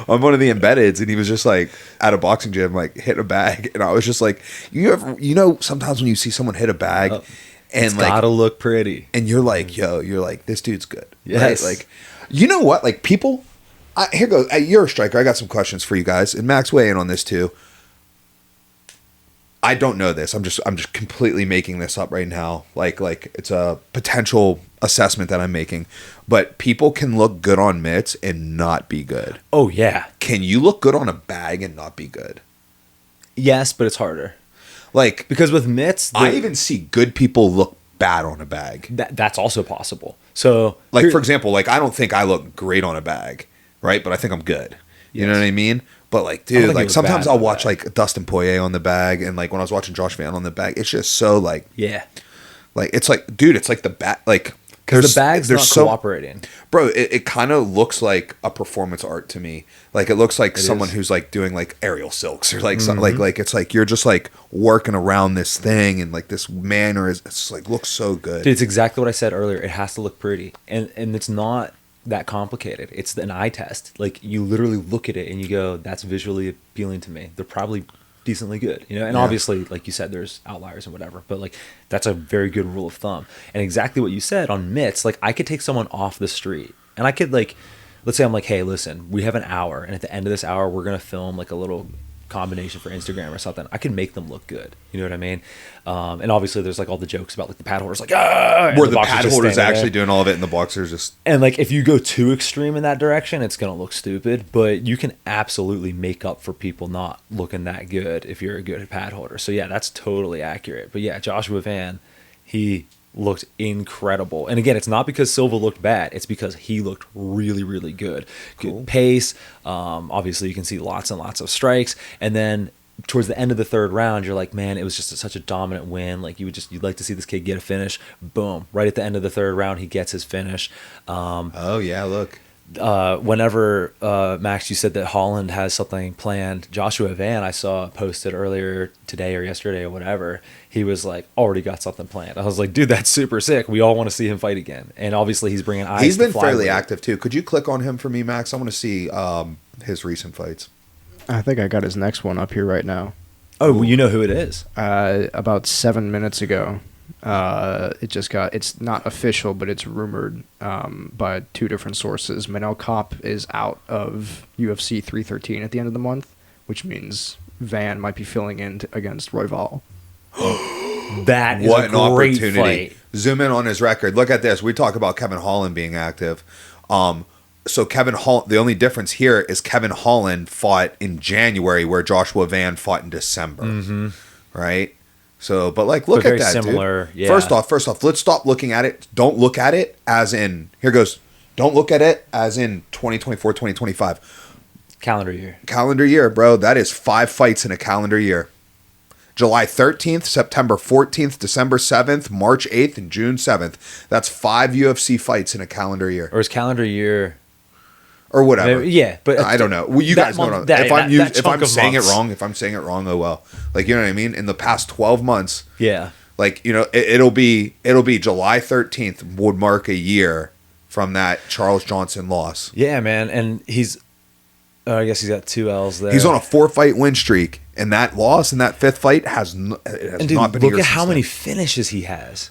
on one of the embeddeds, and he was just like at a boxing gym, like hitting a bag, and I was just like, you know, sometimes when you see someone hit a bag, and it's like gotta look pretty, and you're like, you're like, this dude's good, yes. Right? Like, you know what? Like people, here goes. You're a striker. I got some questions for you guys, and Max, weigh in on this too. I don't know this. I'm just completely making this up right now. Like it's a potential assessment that I'm making. But people can look good on mitts and not be good. Oh yeah. Can you look good on a bag and not be good? Yes, but it's harder. Like because with mitts, I even see good people look bad on a bag. That's also possible. So like for example, like I don't think I look great on a bag, right? But I think I'm good. You know what I mean? But like, dude, like sometimes I'll watch like Dustin Poirier on the bag, and like when I was watching Josh Van on the bag, it's just so like, yeah, like it's like, dude, it's like the bag, like because the bag's not cooperating, bro. It kind of looks like a performance art to me. Like it looks like someone who's like doing like aerial silks or like something like it's like you're just like working around this thing, and like this manner is it's like looks so good. Dude, it's exactly what I said earlier. It has to look pretty, and it's not that complicated. It's an eye test. Like you literally look at it and you go, that's visually appealing to me. They're probably decently good, you know, and obviously like you said, there's outliers and whatever, but like that's a very good rule of thumb. And exactly what you said on mitts, like I could take someone off the street and I could like, let's say I'm like, hey, listen, we have an hour, and at the end of this hour we're gonna film like a little combination for Instagram or something. I can make them look good. You know what I mean? And obviously there's like all the jokes about like the pad holders like where the pad holders actually doing all of it and the boxers just and like if you go too extreme in that direction, it's gonna look stupid. But you can absolutely make up for people not looking that good if you're a good pad holder. So yeah, that's totally accurate. But yeah, Joshua Van, he looked incredible. And again, it's not because Silva looked bad, it's because he looked really, really good. Good pace. Obviously you can see lots and lots of strikes. And then towards the end of the third round, you're like, man, it was just such a dominant win. Like you'd like to see this kid get a finish. Boom. Right at the end of the third round, he gets his finish. Oh yeah, look. Whenever Max, you said that Holland has something planned, Joshua Van, I saw posted earlier today or yesterday or whatever, he was like already got something planned. I was like, dude, that's super sick. We all want to see him fight again. And obviously he's bringing eyes. He's been fairly active too. Could you click on him for me, Max? I want to see his recent fights. I think I got his next one up here right now. Oh, well, you know who it is. About 7 minutes ago. It's not official, but it's rumored by two different sources. Manel Kopp is out of UFC 313 at the end of the month, which means Van might be filling in against Royval. That is what a great opportunity. Fight. Zoom in on his record. Look at this. We talk about Kevin Holland being active. So Kevin Holland, the only difference here is Kevin Holland fought in January where Joshua Van fought in December. Right? So, but like, look at that, similar, dude. Yeah. First off, let's stop looking at it. Don't look at it as in, here goes. Don't look at it as in 2024, 2025. Calendar year, bro. That is 5 fights in a calendar year. July 13th, September 14th, December 7th, March 8th, and June 7th. That's 5 UFC fights in a calendar year. Or is calendar year... Or whatever. Maybe, yeah, but I don't know. Well, you guys know. If I'm saying it wrong, oh well. Like, you know what I mean? In the past 12 months, yeah. Like, you know, it'll be July 13th would mark a year from that Charles Johnson loss. Yeah, man, and I guess he's got 2 L's there. He's on a 4-fight win streak, and that loss in that 5th fight has not been. Look at how many finishes he has.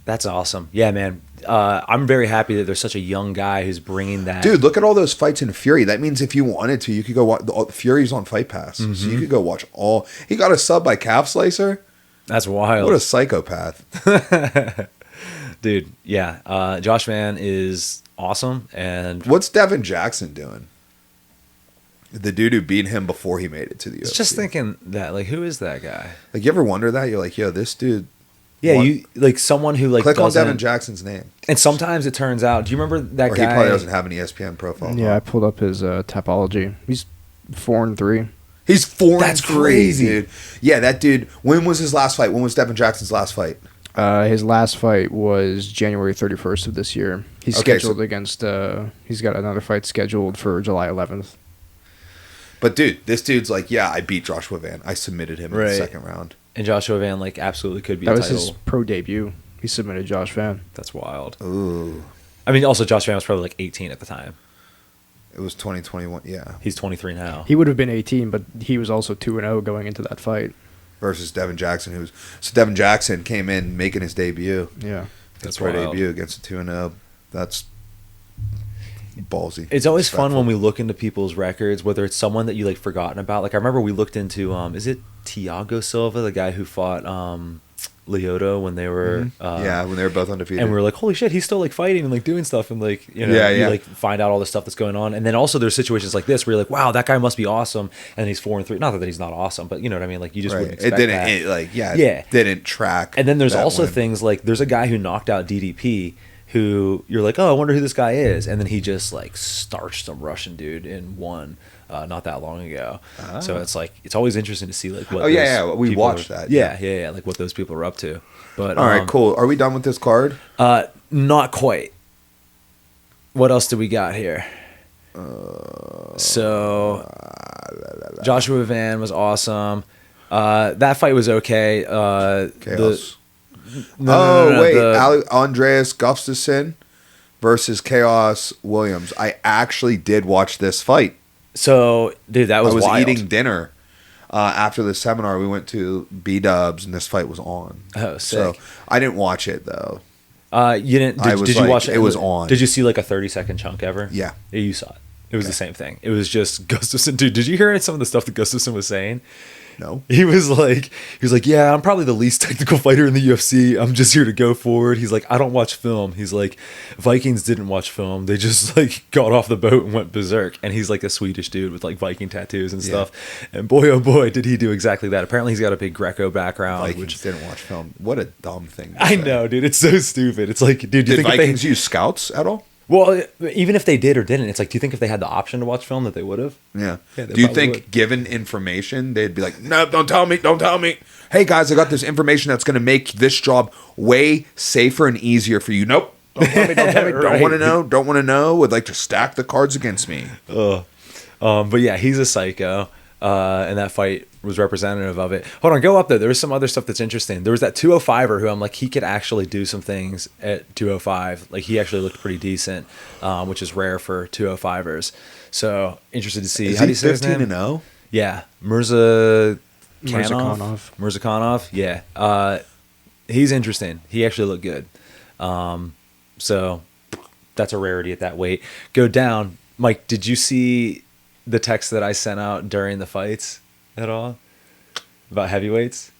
That's awesome. Yeah, man. I'm very happy that there's such a young guy who's bringing that. Dude, look at all those fights in Fury. That means if you wanted to, you could go watch. Fury's on Fight Pass, so you could go watch all. He got a sub by Calf Slicer. That's wild. What a psychopath. Dude, yeah. Josh Van is awesome. And what's Devin Jackson doing? The dude who beat him before he made it to the UFC. Just thinking that, like, who is that guy? Like, you ever wonder that? You're like, yo, this dude. Yeah, you like someone who like click on Devin Jackson's name. And sometimes it turns out. Do you remember that guy? He probably doesn't have an ESPN profile. Yeah, I pulled up his Tapology. He's 4-3. He's 4-3. That's crazy, dude. Yeah, that dude. When was his last fight? When was Devin Jackson's last fight? His last fight was January 31st of this year. He's scheduled against. He's got another fight scheduled for July 11th. But dude, this dude's like, yeah, I beat Joshua Van. I submitted him in the second round. And Joshua Van, like, absolutely could be a title. That was his pro debut. He submitted Josh Van. That's wild. Ooh. I mean, also, Josh Van was probably like 18 at the time. It was 2021, yeah. He's 23 now. He would have been 18, but he was also 2-0 going into that fight. Versus Devin Jackson, so Devin Jackson came in making his debut. Yeah. His pro debut against a 2-0. That's ballsy. It's always fun when we look into people's records, whether it's someone that you like forgotten about. Like I remember we looked into is it Thiago Silva, the guy who fought Lyoto when they were when they were both undefeated, and we were like, holy shit, he's still like fighting and like doing stuff, and like you like find out all the stuff that's going on. And then also there's situations like this where you're like, wow, that guy must be awesome, and he's 4-3. Not that he's not awesome, but you know what I mean, like you just wouldn't expect that. It didn't track. And then there's also things like there's a guy who knocked out DDP who you're like, oh, I wonder who this guy is, and then he just like starched some Russian dude in one not that long ago. So it's like it's always interesting to see like what. We watched that. Yeah, like what those people are up to. But all right, cool. Are we done with this card? Not quite. What else do we got here? So Joshua Van was awesome. That fight was okay. Chaos. Andreas Gustafsson versus Chaos Williams. I actually did watch this fight. So, dude, that was wild. I was eating dinner after the seminar. We went to B-Dubs, and this fight was on. Oh, sick. So I didn't watch it though. You didn't? Did you watch it? It was on. Did you see like a 30-second chunk ever? Yeah, you saw it. It was the same thing. It was just Gustafsson. Dude, did you hear some of the stuff that Gustafsson was saying? No. He was like, yeah, I'm probably the least technical fighter in the UFC. I'm just here to go forward. He's like, I don't watch film. He's like, Vikings didn't watch film. They just like got off the boat and went berserk. And he's like a Swedish dude with like Viking tattoos and stuff. And boy, oh boy, did he do exactly that. Apparently he's got a big Greco background. Vikings didn't watch film. What a dumb thing. I know, dude. It's so stupid. It's like, dude, do you did think Vikings use scouts at all? Well, even if they did or didn't, it's like, do you think if they had the option to watch film that they would have? Yeah. Do you think, given information, they'd be like, no, don't tell me. Hey, guys, I got this information that's going to make this job way safer and easier for you. Nope. Don't tell me. Right. Don't want to know. Would like to stack the cards against me. But yeah, he's a psycho. And that fight was representative of it. Hold on, go up there. There was some other stuff that's interesting. There was that 205er who I'm like, he could actually do some things at 205. Like, he actually looked pretty decent, which is rare for 205ers. So, interested to see. Is he 15-0? Yeah. Mirzakhanov. Yeah. He's interesting. He actually looked good. So, that's a rarity at that weight. Go down. Mike, did you see the text that I sent out during the fights at all about heavyweights?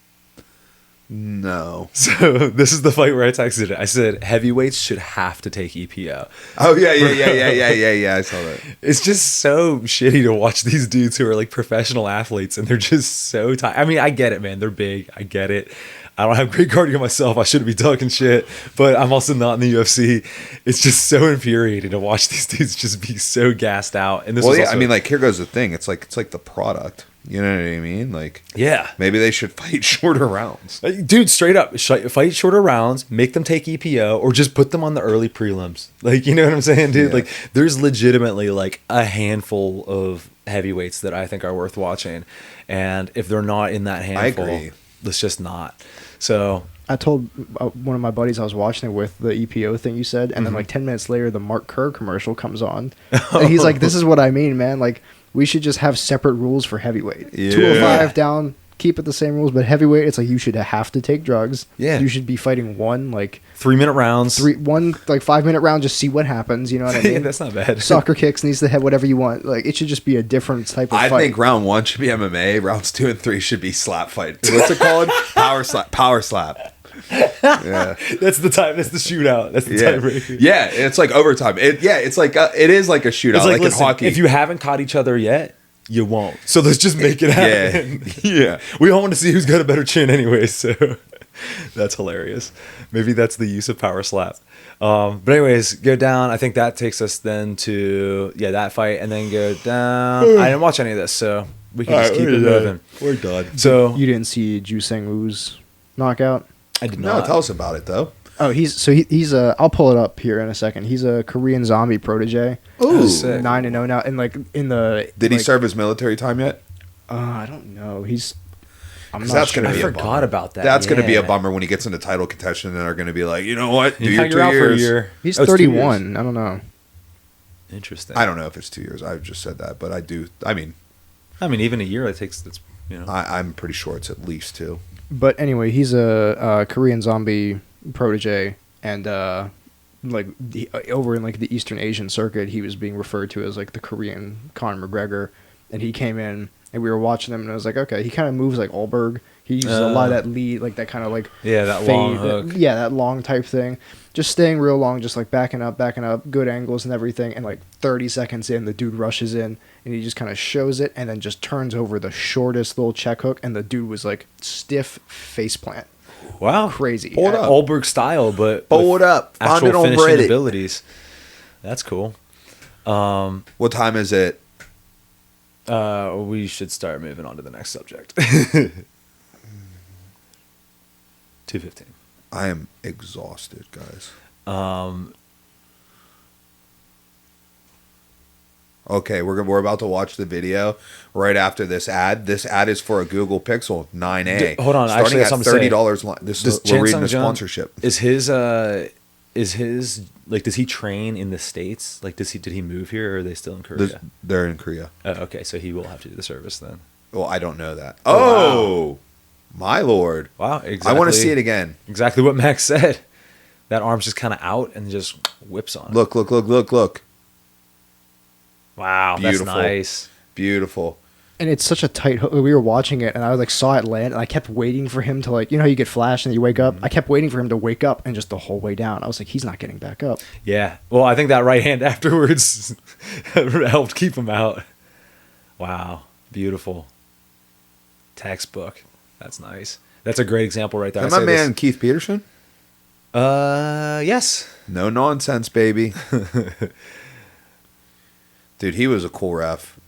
No. So this is the fight where I texted it. I said heavyweights should have to take EPO. Oh yeah. I saw that. It's just so shitty to watch these dudes who are like professional athletes and they're just so tight. I mean, I get it, man. They're big. I get it. I don't have great cardio myself. I shouldn't be talking shit, but I'm also not in the UFC. It's just so infuriating to watch these dudes just be so gassed out. And this I mean, like, here goes the thing. It's like the product. You know what I mean? Like, yeah, maybe they should fight shorter rounds. Dude, straight up, fight shorter rounds, make them take EPO, or just put them on the early prelims. Like, you know what I'm saying, dude? Yeah. Like, there's legitimately like a handful of heavyweights that I think are worth watching. And if they're not in that handful, let's just not. So I told one of my buddies I was watching it with, the EPO thing you said, and then like 10 minutes later, the Mark Kerr commercial comes on. And he's like, this is what I mean, man. Like, we should just have separate rules for heavyweight. Yeah. 205 down, keep it the same rules, but heavyweight, it's like you should have to take drugs. Yeah. You should be fighting one, like 3-minute rounds. one like 5-minute round, just see what happens. You know what I mean? Yeah, that's not bad. Soccer kicks, knees to the head, whatever you want. Like, it should just be a different type of fight. I think round 1 should be MMA. Rounds 2 and 3 should be slap fight. What's it called? Power slap. Power slap. Yeah. That's the time. That's the shootout. That's the tiebreaker. Yeah, it's like overtime. It's like it is like a shootout, It's like listen, in hockey. if you haven't caught each other yet, you won't. So let's just make it happen. Yeah. We all want to see who's got a better chin anyway, so that's hilarious. Maybe that's the use of power slap. But anyways, go down. I think that takes us then to that fight, and then go down. I didn't watch any of this, so we can just keep it moving. We're done. So You didn't see Ju Sang Woo's knockout? I did No, not. tell us about it though. Oh, he's a. I'll pull it up here in a second. He's a Korean Zombie protege. Ooh. Sick. 9-0 now, and like in the. Did he like, serve his military time yet? I don't know. He's. I'm 'Cause not that's sure. gonna I be a forgot bummer. about that. That's going to be a yeah. bummer when he gets into title contention, and they're going to be like, you know what? Do Yeah, your 2 you're out for a years. year. He's Oh, it's 2 years. 31. I don't know. Interesting. I don't know if it's 2 years. I just said that, but I do. I mean, even a year it takes. That's I'm pretty sure it's at least 2. But anyway, he's a Korean Zombie protege, and over in like the Eastern Asian circuit, he was being referred to as like the Korean Conor McGregor, and he came in and we were watching him, and I was like, okay, he kind of moves like Allberg. He uses a lot of that lead, like that kind of like that long hook. Yeah, that long type thing. Just staying real long, just like backing up, good angles and everything. And like 30 seconds in, the dude rushes in and he just kind of shows it and then just turns over the shortest little check hook, and the dude was like stiff face plant. Wow, Crazy. Hold up. Allberg style, but Pull it up. Find actual it on finishing Reddit. abilities. That's cool. What time is it? We should start moving on to the next subject. 2:15. I am exhausted, guys. Okay, we're about to watch the video right after this ad. This ad is for a Google Pixel 9A. Hold on, starting actually, that's at something to say. $30. This Does we're reading Chansung the Jung- sponsorship. Is his like? Does he train in the States? Like, did he move here, or are they still in Korea? They're in Korea. Oh, okay, so he will have to do the service then. Well, I don't know that. Oh, Oh, my lord! Wow, exactly. I want to see it again. Exactly what Max said. That arm's just kind of out and just whips on. Look! Wow, Beautiful. that's nice. Beautiful. And it's such a tight hook. We were watching it, and I like saw it land, and I kept waiting for him to like, you know how you get flashed and you wake up? I kept waiting for him to wake up, and just the whole way down, I was like, he's not getting back up. Yeah. Well, I think that right hand afterwards helped keep him out. Wow. Beautiful. Textbook. That's nice. That's a great example right there. And I my say man Keith Peterson. Yes. No nonsense, baby. Dude, he was a cool ref.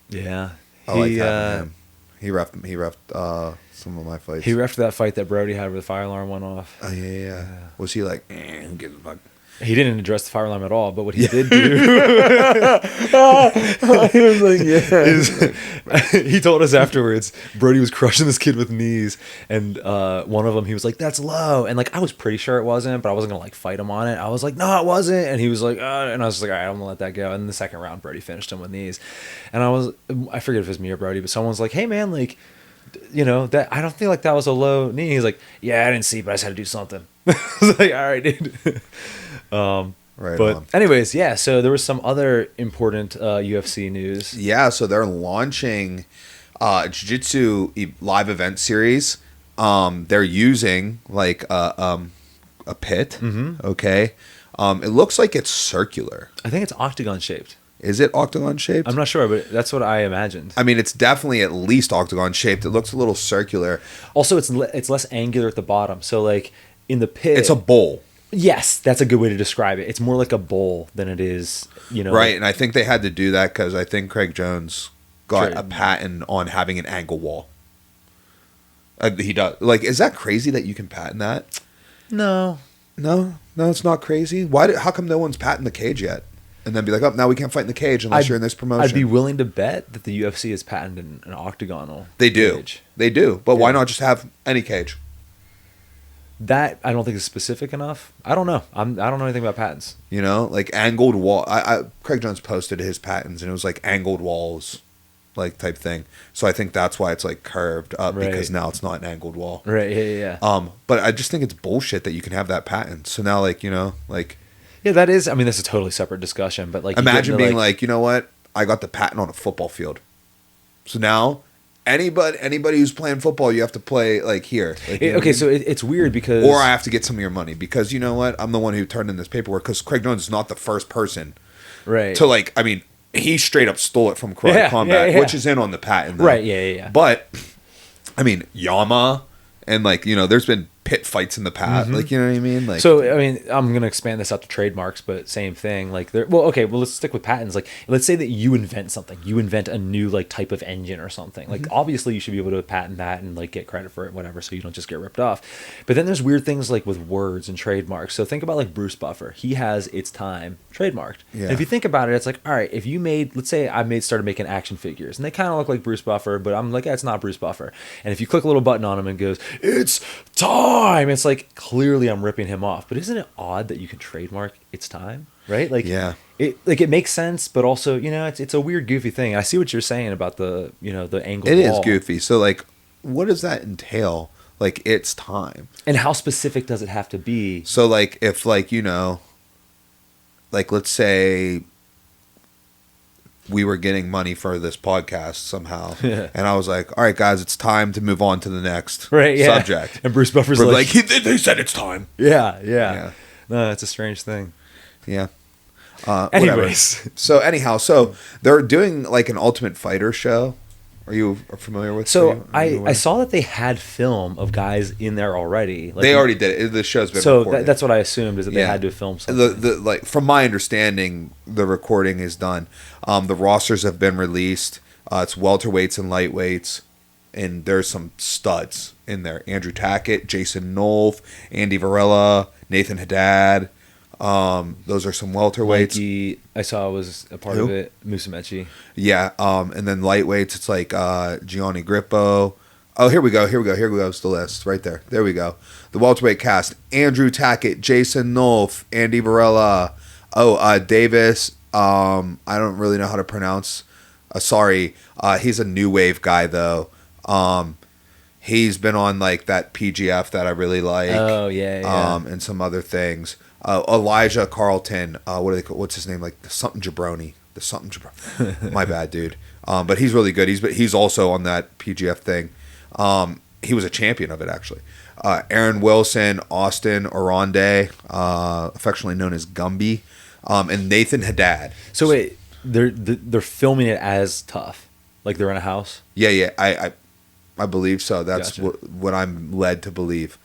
Yeah. I like having him. He reffed some of my fights. He refed that fight that Brody had where the fire alarm went off. Oh yeah. Was he like? Who gives a fuck? He didn't address the fire alarm at all, but what he did do, he was like, he told us afterwards, Brody was crushing this kid with knees, and one of them, he was like, that's low, and like I was pretty sure it wasn't, but I wasn't gonna like fight him on it. I was like, no, it wasn't, and he was like, and I was just like, all right, I'm gonna let that go. And in the second round, Brody finished him with knees, and I forget if it was me or Brody, but someone was like, hey man, like, you know, that I don't feel like that was a low knee. He's like, yeah, I didn't see, but I just had to do something. I was like, all right, dude. Right. But on. anyways, yeah. So there was some other important UFC news. Yeah, so they're launching Jiu-Jitsu live event series. They're using like a pit. Mm-hmm. Okay. It looks like it's circular. I think it's octagon shaped. Is it octagon shaped? I'm not sure, but that's what I imagined. I mean, it's definitely at least octagon shaped. It looks a little circular. Also, it's less angular at the bottom. So like in the pit, It's a bowl. Yes, that's a good way to describe it. It's more like a bowl than it is, you know. Right, and I think they had to do that because I think Craig Jones got Sure. a patent on having an angle wall. He does. Like, is that crazy that you can patent that? No. No, it's not crazy. How come no one's patented the cage yet? And then be like, oh, now we can't fight in the cage unless you're in this promotion. I'd be willing to bet that the UFC has patented an octagonal They do. cage. They do. But why Yeah. not just have any cage? That I don't think is specific enough. I don't know. I don't know anything about patents. You know, like angled wall. Craig Jones posted his patents, and it was like angled walls. like type thing. So I think that's why it's like curved up Right. because now it's not an angled wall. Right. Yeah. But I just think it's bullshit that you can have that patent. So now, like, you know, like, Yeah, that is. I mean, that's a totally separate discussion. But like, you get imagine into, being like, you know what? I got the patent on a football field. So now anybody who's playing football, you have to play like here. Like, you know what I okay, mean? so it's weird because, or I have to get some of your money because you know what? I'm the one who turned in this paperwork because Craig Jones is not the first person right to like. I mean, he straight up stole it from Karate Combat, which is in on the patent, though. Right? Yeah. But I mean, Yama and like you know, there's been pit fights in the past. Like you know what I mean? Like So I mean, I'm gonna expand this out to trademarks, but same thing. Like, let's stick with patents. Like, let's say that you invent something, you invent a new like type of engine or something. Like, obviously, you should be able to patent that and like get credit for it, whatever, so you don't just get ripped off. But then there's weird things like with words and trademarks. So think about like Bruce Buffer. He has It's Time trademarked. Yeah. And if you think about it, it's like, all right, if you made, let's say started making action figures, and they kind of look like Bruce Buffer, but I'm like, yeah, it's not Bruce Buffer. And if you click a little button on him and goes, It's Time, it's like, clearly I'm ripping him off. But isn't it odd that you can trademark It's Time, right? Like, yeah, it makes sense, but also, you know, it's a weird, goofy thing. I see what you're saying about the, you know, the angle. it is goofy. So like, what does that entail? Like, It's Time, and how specific does it have to be? so like if like you know, like let's say we were getting money for this podcast somehow, and I was like, all right, guys, it's time to move on to the next subject. And Bruce Buffer's But like, they said it's time. yeah. No, it's a strange thing. Yeah. Anyways. Whatever. So anyhow, so they're doing like an Ultimate Fighter show. Are you familiar with? So I saw that they had film of guys in there already. Like, they already did it. The show's been so recorded. that's what I assumed, is that they had to film something. The like from my understanding, the recording is done. The rosters have been released. It's welterweights and lightweights, and there's some studs in there: Andrew Tackett, Jason Nolf, Andy Varela, Nathan Haddad. Those are some welterweights. Mikey, I saw was a part of it. Musumeci. Yeah. And then lightweights, it's like Gianni Grippo. Oh, here we go. Here goes the list right there. There we go. The welterweight cast: Andrew Tackett, Jason Nolf, Andy Varela. Davis. I don't really know how to pronounce. Sorry. He's a new wave guy though. He's been on like that PGF that I really like. Oh yeah. And some other things. Elijah Carlton. What do they call? What's his name? Like the something Jabroni. My bad, dude. But he's really good. He's also on that PGF thing. He was a champion of it actually. Aaron Wilson, Austin Oronde, affectionately known as Gumby, and Nathan Haddad. So wait, they're filming it as Tough, like they're in a house. Yeah. I believe so. That's Gotcha. what I'm led to believe.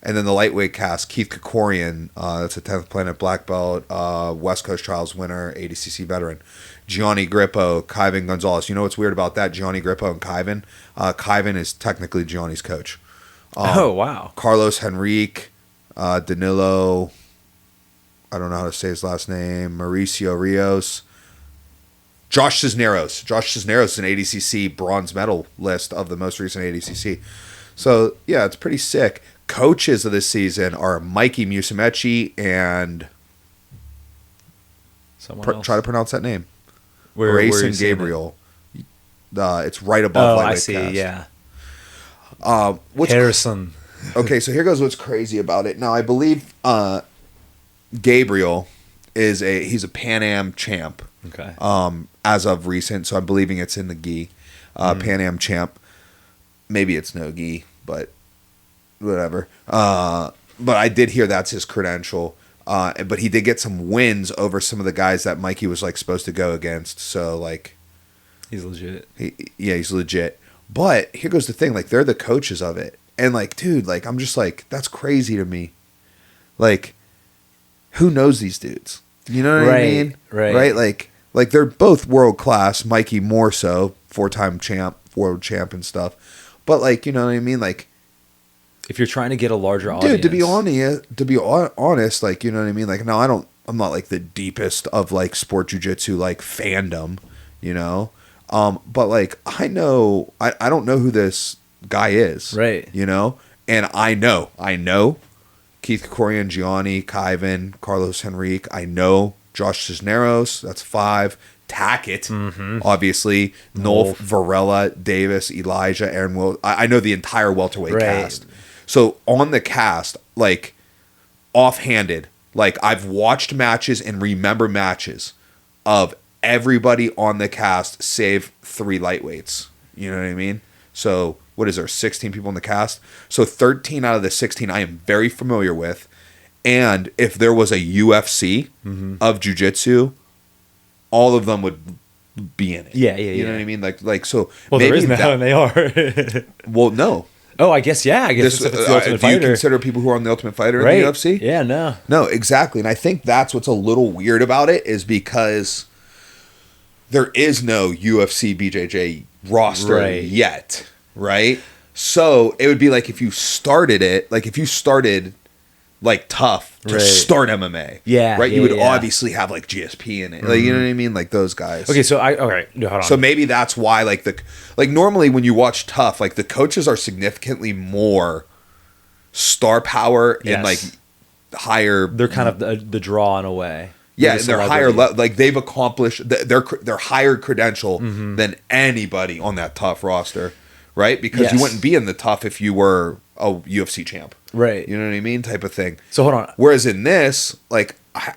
And then the lightweight cast: Keith Krikorian, that's a 10th Planet black belt, West Coast Trials winner, ADCC veteran. Gianni Grippo, Kyvan Gonzalez. You know what's weird about that? Gianni Grippo and Kyvan. Kyvan is technically Gianni's coach. Oh wow. Carlos Henrique, Danilo. I don't know how to say his last name. Mauricio Rios. Josh Cisneros. Josh Cisneros is an ADCC bronze medal list of the most recent ADCC. So yeah, it's pretty sick. Coaches of this season are Mikey Musumeci and try to pronounce that name. Grayson Gabriel. It's right above. I see. Cast. Yeah. Harrison. Okay, so here goes what's crazy about it. Now I believe Gabriel he's a Pan Am champ. Okay. As of recent, so I'm believing it's in the gi. Pan Am champ. Maybe it's no gi, but whatever. But I did hear that's his credential. But he did get some wins over some of the guys that Mikey was like supposed to go against. So like, he's legit. He's legit. But here goes the thing: like, they're the coaches of it, and like, dude, like, I'm just like, that's crazy to me. Like, who knows these dudes? You know what I mean? Right. Like they're both world class. Mikey more so, 4-time champ, world champ and stuff. But like, you know what I mean? Like, if you're trying to get a larger audience, dude, to be honest, like, you know what I mean? Like, no, I'm not like the deepest of like sport jiu-jitsu like fandom, you know. But like, I don't know who this guy is, right? You know, and I know Keith Krikorian, Gianni, Kyvan, Carlos Henrique. I know Josh Cisneros. That's 5. Tackett, obviously, Nolf, Varela, Davis, Elijah, Aaron Will. I know the entire welterweight cast. So on the cast, like offhanded, like I've watched matches and remember matches of everybody on the cast save 3 lightweights. You know what I mean? So what is there, 16 people in the cast? So 13 out of the 16 I am very familiar with. And if there was a UFC of jiu-jitsu, all of them would be in it. Yeah. You know what I mean? Like so. Well, maybe there is now, and they are. Well, no. Oh, I guess, yeah. I guess This, it's the Ultimate do Fighter. you consider people who are on the Ultimate Fighter Right. in the UFC? Yeah, no. No, exactly. And I think that's what's a little weird about it is because there is no UFC BJJ roster yet, right? So it would be like if you started like Tough to start MMA. Yeah. Right? You would obviously have like GSP in it. Like, you know what I mean? Like those guys. Okay, so all right, hold on. So maybe that's why like normally when you watch Tough, like the coaches are significantly more star power and like higher. They're kind of the draw in a way. Yeah, they're higher level. Like they've accomplished they're higher credential than anybody on that Tough roster, right? Because you wouldn't be in the Tough if you were a UFC champ, right? You know what I mean, type of thing. So hold on. Whereas in this, like I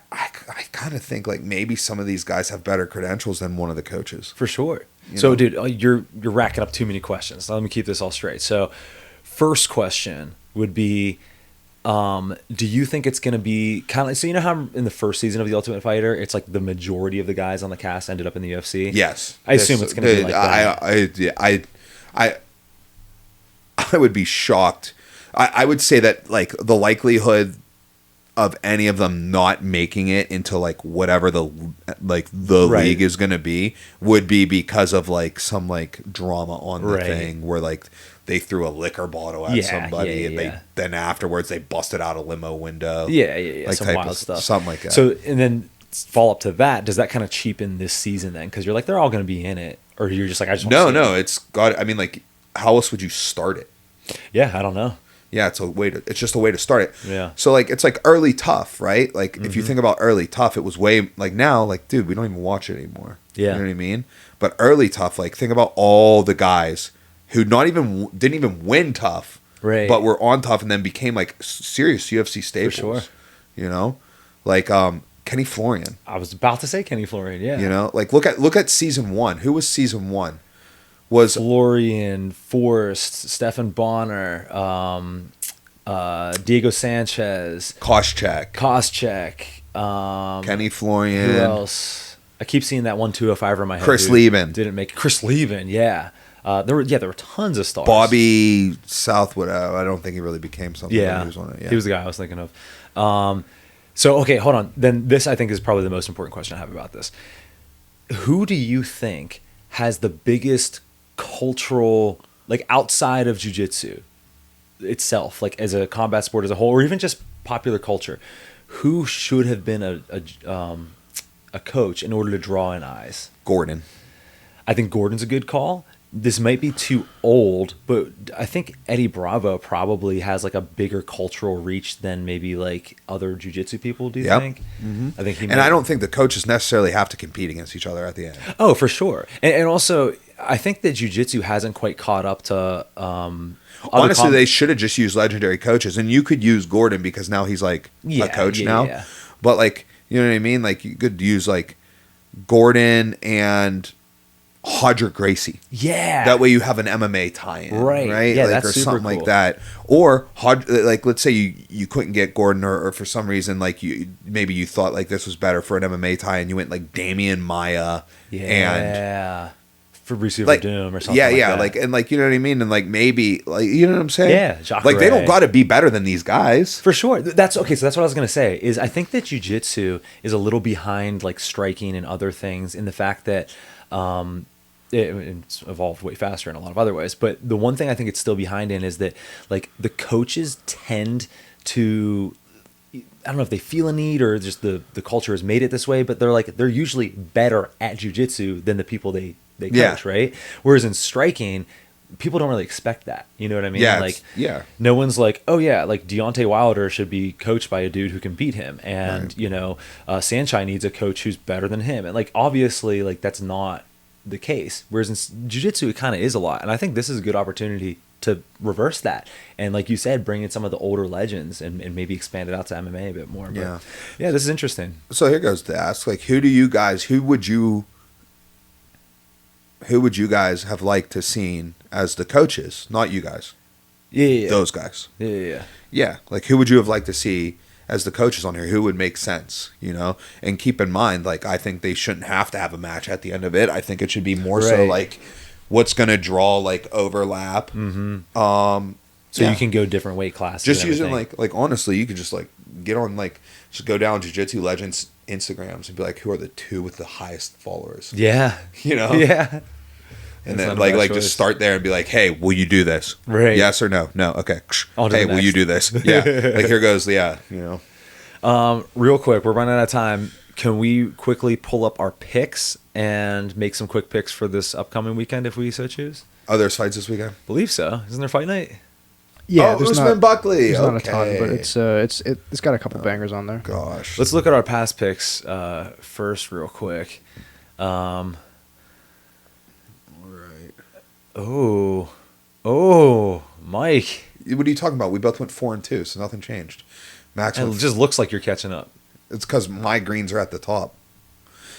kind of think like maybe some of these guys have better credentials than one of the coaches, for sure. You so, know? dude, you're racking up too many questions. So let me keep this all straight. So, first question would be, do you think it's going to be kind of so you know how in the first season of the Ultimate Fighter, it's like the majority of the guys on the cast ended up in the UFC? Yes, I assume it's going to be like that. I would be shocked. I would say that like the likelihood of any of them not making it into like whatever the league is going to be would be because of like some like drama on the thing where like they threw a liquor bottle at somebody and then afterwards they busted out a limo window. Like some wild stuff, something like that. So and then follow up to that, does that kind of cheapen this season then? Because you're like they're all going to be in it, or you're just like I just want to see it. It's got. I mean, like how else would you start it? Yeah, I don't know. Yeah, it's just a way to start it. Yeah. So like it's like early Tough, right? Like if you think about early Tough, it was way like now, like dude, we don't even watch it anymore. Yeah. You know what I mean? But early Tough, like think about all the guys who didn't even win Tough, but were on Tough and then became like serious UFC staples. For sure. You know, like Kenny Florian. I was about to say Kenny Florian. Yeah. You know, like look at season 1. Who was season 1? Was Florian, Forrest, Stefan Bonner, Diego Sanchez, Koscheck, Kenny Florian. Who else? I keep seeing that 1-205 in my head. Chris Lieben didn't make it. Chris Lieben, yeah. There were tons of stars. Bobby Southwood. I don't think he really became something. Yeah, he was on it. Yeah, he was the guy I was thinking of. So okay, hold on. Then this I think is probably the most important question I have about this. Who do you think has the biggest cultural, like outside of jiu-jitsu itself, like as a combat sport as a whole, or even just popular culture, who should have been a coach in order to draw in eyes? Gordon. I think Gordon's a good call. This might be too old, but I think Eddie Bravo probably has like a bigger cultural reach than maybe like other jiu-jitsu people. Do you think? Mm-hmm. I think I don't think the coaches necessarily have to compete against each other at the end. Oh, for sure. And also, I think that jiu-jitsu hasn't quite caught up to. Honestly, they should have just used legendary coaches, and you could use Gordon because now he's like a coach now. Yeah. But like, you know what I mean? Like you could use like Gordon and Hodger Gracie. Yeah. That way you have an MMA tie-in. Right? Yeah, like, that's or super something cool. like that. Or like let's say you couldn't get Gordon or for some reason like maybe you thought like this was better for an MMA tie-in, you went like Damian Maya and Fabricio like, Verdum or something like that. And like you know what I mean? And like maybe like you know what I'm saying? Yeah, Jacare. Like they don't gotta be better than these guys. For sure. That's okay, so that's what I was gonna say, is I think that jiu-jitsu is a little behind like striking and other things in the fact that it's evolved way faster in a lot of other ways. But the one thing I think it's still behind in is that like the coaches tend to, I don't know if they feel a need or just the culture has made it this way, but they're usually better at jiu-jitsu than the people they coach, right? Whereas in striking, people don't really expect that. You know what I mean? Yeah, Like, yeah. no one's like, oh yeah, like Deontay Wilder should be coached by a dude who can beat him, and Right. you know, Saenchai needs a coach who's better than him, and like obviously, like that's not the case. Whereas in jiu-jitsu, it kind of is a lot, and I think this is a good opportunity to reverse that, and like you said, bring in some of the older legends and maybe expand it out to MMA a bit more. But yeah, this is interesting. So here goes to ask, like, who would you guys have liked to seen as the coaches? Not you guys. Yeah. Those guys. Yeah. Yeah. Like, who would you have liked to see as the coaches on here? Who would make sense, you know? And keep in mind, like, I think they shouldn't have to have a match at the end of it. I think it should be more so like what's going to draw like overlap. Mm-hmm. So you can go different weight classes. Just using like honestly, you could just like get on like just go down Jiu-Jitsu Legends Instagrams and be like, who are the two with the highest followers? Yeah. You know? Yeah. And then like just start there and be like, hey, will you do this? Right. Yes or no? No. Okay. On to Hey, the will you next. do this? Yeah. Like here goes. Yeah. You know. Real quick, we're running out of time. Can we quickly pull up our picks and make some quick picks for this upcoming weekend if we so choose? Oh, there's fights this weekend? Believe so. Isn't there fight night? Yeah, oh, Usman Buckley. There's Okay. not a ton, but it's got a couple bangers on there. Gosh. Let's look at our past picks first real quick. All right. Oh, Mike. What are you talking about? We both went 4-2, so nothing changed. Max It went just looks like you're catching up. It's because my greens are at the top.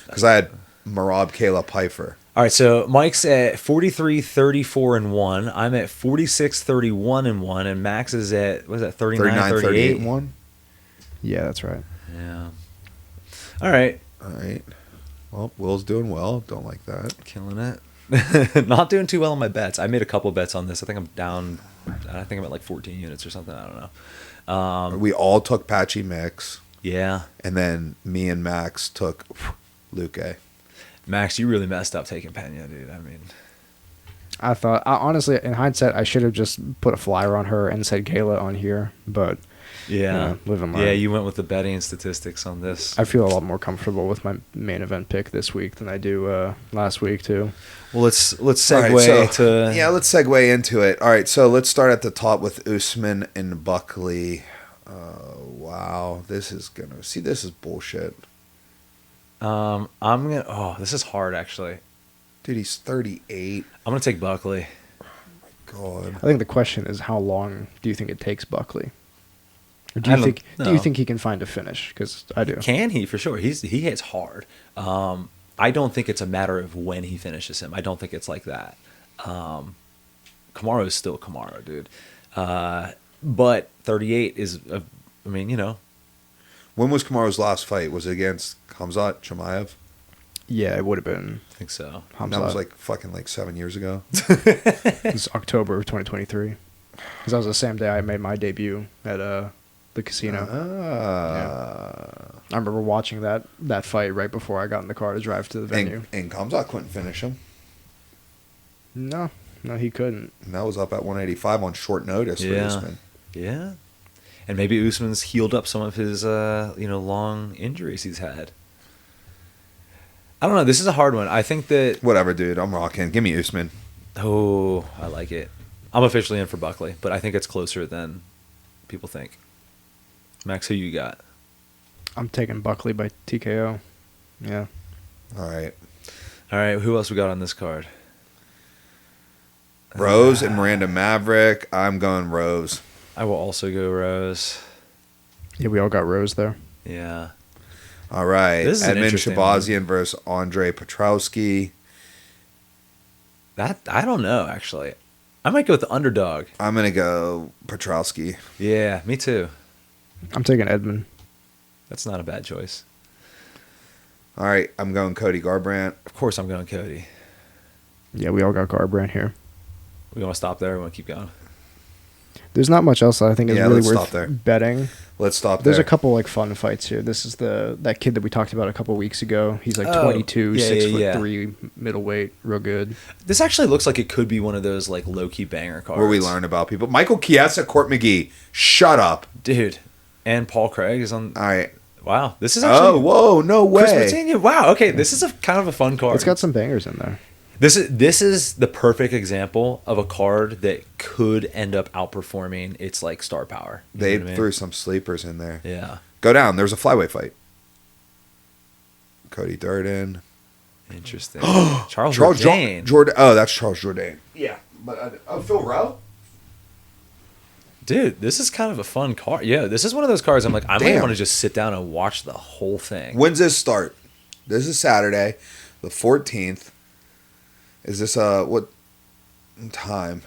Because I had Merab, Kayla, Pyfer. All right, so Mike's at 43-34-1. I'm at 46-31-1, and Max is at, what is that, 39-38? 1. Yeah, that's right. Yeah. All right. All right. Well, Will's doing well. Don't like that. Killing it. Not doing too well on my bets. I made a couple bets on this. I think I'm down. I think I'm at like 14 units or something. I don't know. We all took Patchy Mix. Yeah. And then me and Max took Luque. Max, you really messed up taking Pena, dude. I mean, honestly, in hindsight, I should have just put a flyer on her and said Kayla on here, but yeah. Live and learn. Yeah, you went with the betting statistics on this. I feel a lot more comfortable with my main event pick this week than I do last week too. Well, let's segue right, to... Yeah, let's segue into it. All right, so let's start at the top with Usman and Buckley. Wow, this is bullshit. This is hard, actually. Dude, he's 38. I'm going to take Buckley. God. I think the question is, how long do you think it takes Buckley? Or do I you don't think know. he can find a finish? Because I do. Can he? For sure. He hits hard. I don't think it's a matter of when he finishes him. I don't think it's like that. Kamaru is still Kamaru, dude. But 38 is, When was Kamaru's last fight? Was it against Khamzat Chimaev? Yeah, it would have been. I think so. And that was like fucking 7 years ago. It was October of 2023. Because that was the same day I made my debut at the casino. I remember watching that fight right before I got in the car to drive to the venue. And Khamzat couldn't finish him. No, he couldn't. And that was up at 185 on short notice for Usman. Yeah. And maybe Usman's healed up some of his long injuries he's had. I don't know. This is a hard one. I think that... Whatever, dude. I'm rocking. Give me Usman. Oh, I like it. I'm officially in for Buckley, but I think it's closer than people think. Max, who you got? I'm taking Buckley by TKO. Yeah. All right. Who else we got on this card? Rose and Miranda Maverick. I'm going Rose. I will also go Rose. Yeah, we all got Rose there. Yeah. All right. This is an Edmund interesting Shabazian versus Andre Petrowski. That I don't know, actually. I might go with the underdog. I'm going to go Petrowski. Yeah, me too. I'm taking Edmund. That's not a bad choice. All right. I'm going Cody Garbrandt. Of course I'm going Cody. Yeah, we all got Garbrandt here. We want to stop there or we want to keep going? There's not much else that I think is really let's worth stop there. betting. Let's stop There's there. a couple fun fights here. This is that kid that we talked about a couple weeks ago. He's 22, 6'3", middleweight, real good. This actually looks like it could be one of those low-key banger cards. Where we learn about people. Michael Chiesa, Court McGee. Shut up. Dude. And Paul Craig is on... All right. Wow. This is actually... Oh, whoa. No way. Chris Matinha. Wow. Okay. This is kind of a fun card. It's got some bangers in there. This is the perfect example of a card that could end up outperforming its like star power. They threw some sleepers in there. Yeah. Go down. There's a flyweight fight. Cody Durden. Interesting. Charles Jourdain. Oh, that's Charles Jourdain. Yeah. But Phil Rowe? Dude, this is kind of a fun card. Yeah, this is one of those cards I'm like, I might want to just sit down and watch the whole thing. When's this start? This is Saturday, the 14th. Is this what time?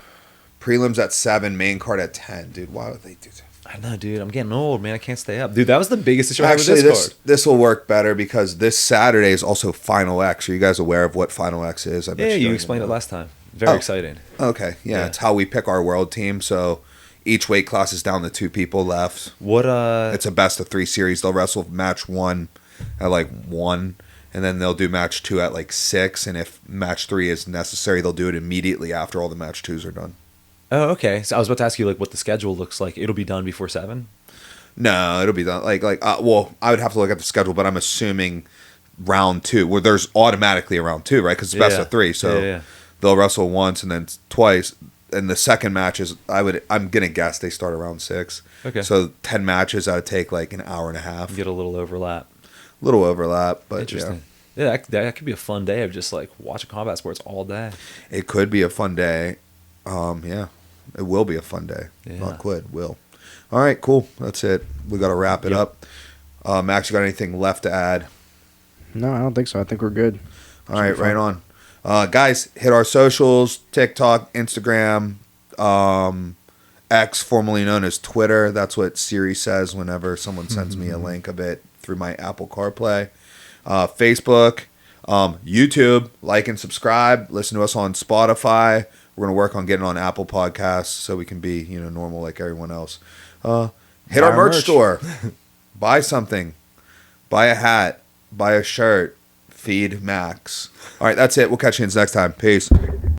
Prelims at 7, main card at 10. Dude, why would they do that? I know, dude. I'm getting old, man. I can't stay up. Dude, that was the biggest issue I had with this card. This will work better because this Saturday is also Final X. Are you guys aware of what Final X is? I bet Yeah, you explained it last time. Very exciting. Okay, yeah, it's how we pick our world team. So each weight class is down to 2 people left. It's a best of 3 series. They'll wrestle match 1 at like 1, and then they'll do match 2 at like 6. And if match 3 is necessary, they'll do it immediately after all the match 2s are done. Oh, okay. So I was about to ask you like what the schedule looks like. It'll be done before 7? No, it'll be done well, I would have to look at the schedule, but I'm assuming round 2, where there's automatically a round 2, right? Because it's best of 3, so they'll wrestle once and then twice. And the second match is, I'm gonna guess they start around 6. Okay. So 10 matches, that would take like an hour and a half. Get a little overlap. But interesting. Yeah, that could be a fun day of just like watching combat sports all day. It could be a fun day. Yeah, it will be a fun day. Yeah. Not could, will. All right, cool. That's it. We got to wrap it up. Max, you got anything left to add? No, I don't think so. I think we're good. All right, right on. Guys, hit our socials, TikTok, Instagram, X, formerly known as Twitter. That's what Siri says whenever someone sends me a link of it through my Apple CarPlay. Facebook, YouTube, like and subscribe. Listen to us on Spotify. We're going to work on getting on Apple Podcasts so we can be, normal like everyone else. Hit our merch store. Buy something. Buy a hat. Buy a shirt. Feed Max. All right, that's it. We'll catch you next time. Peace.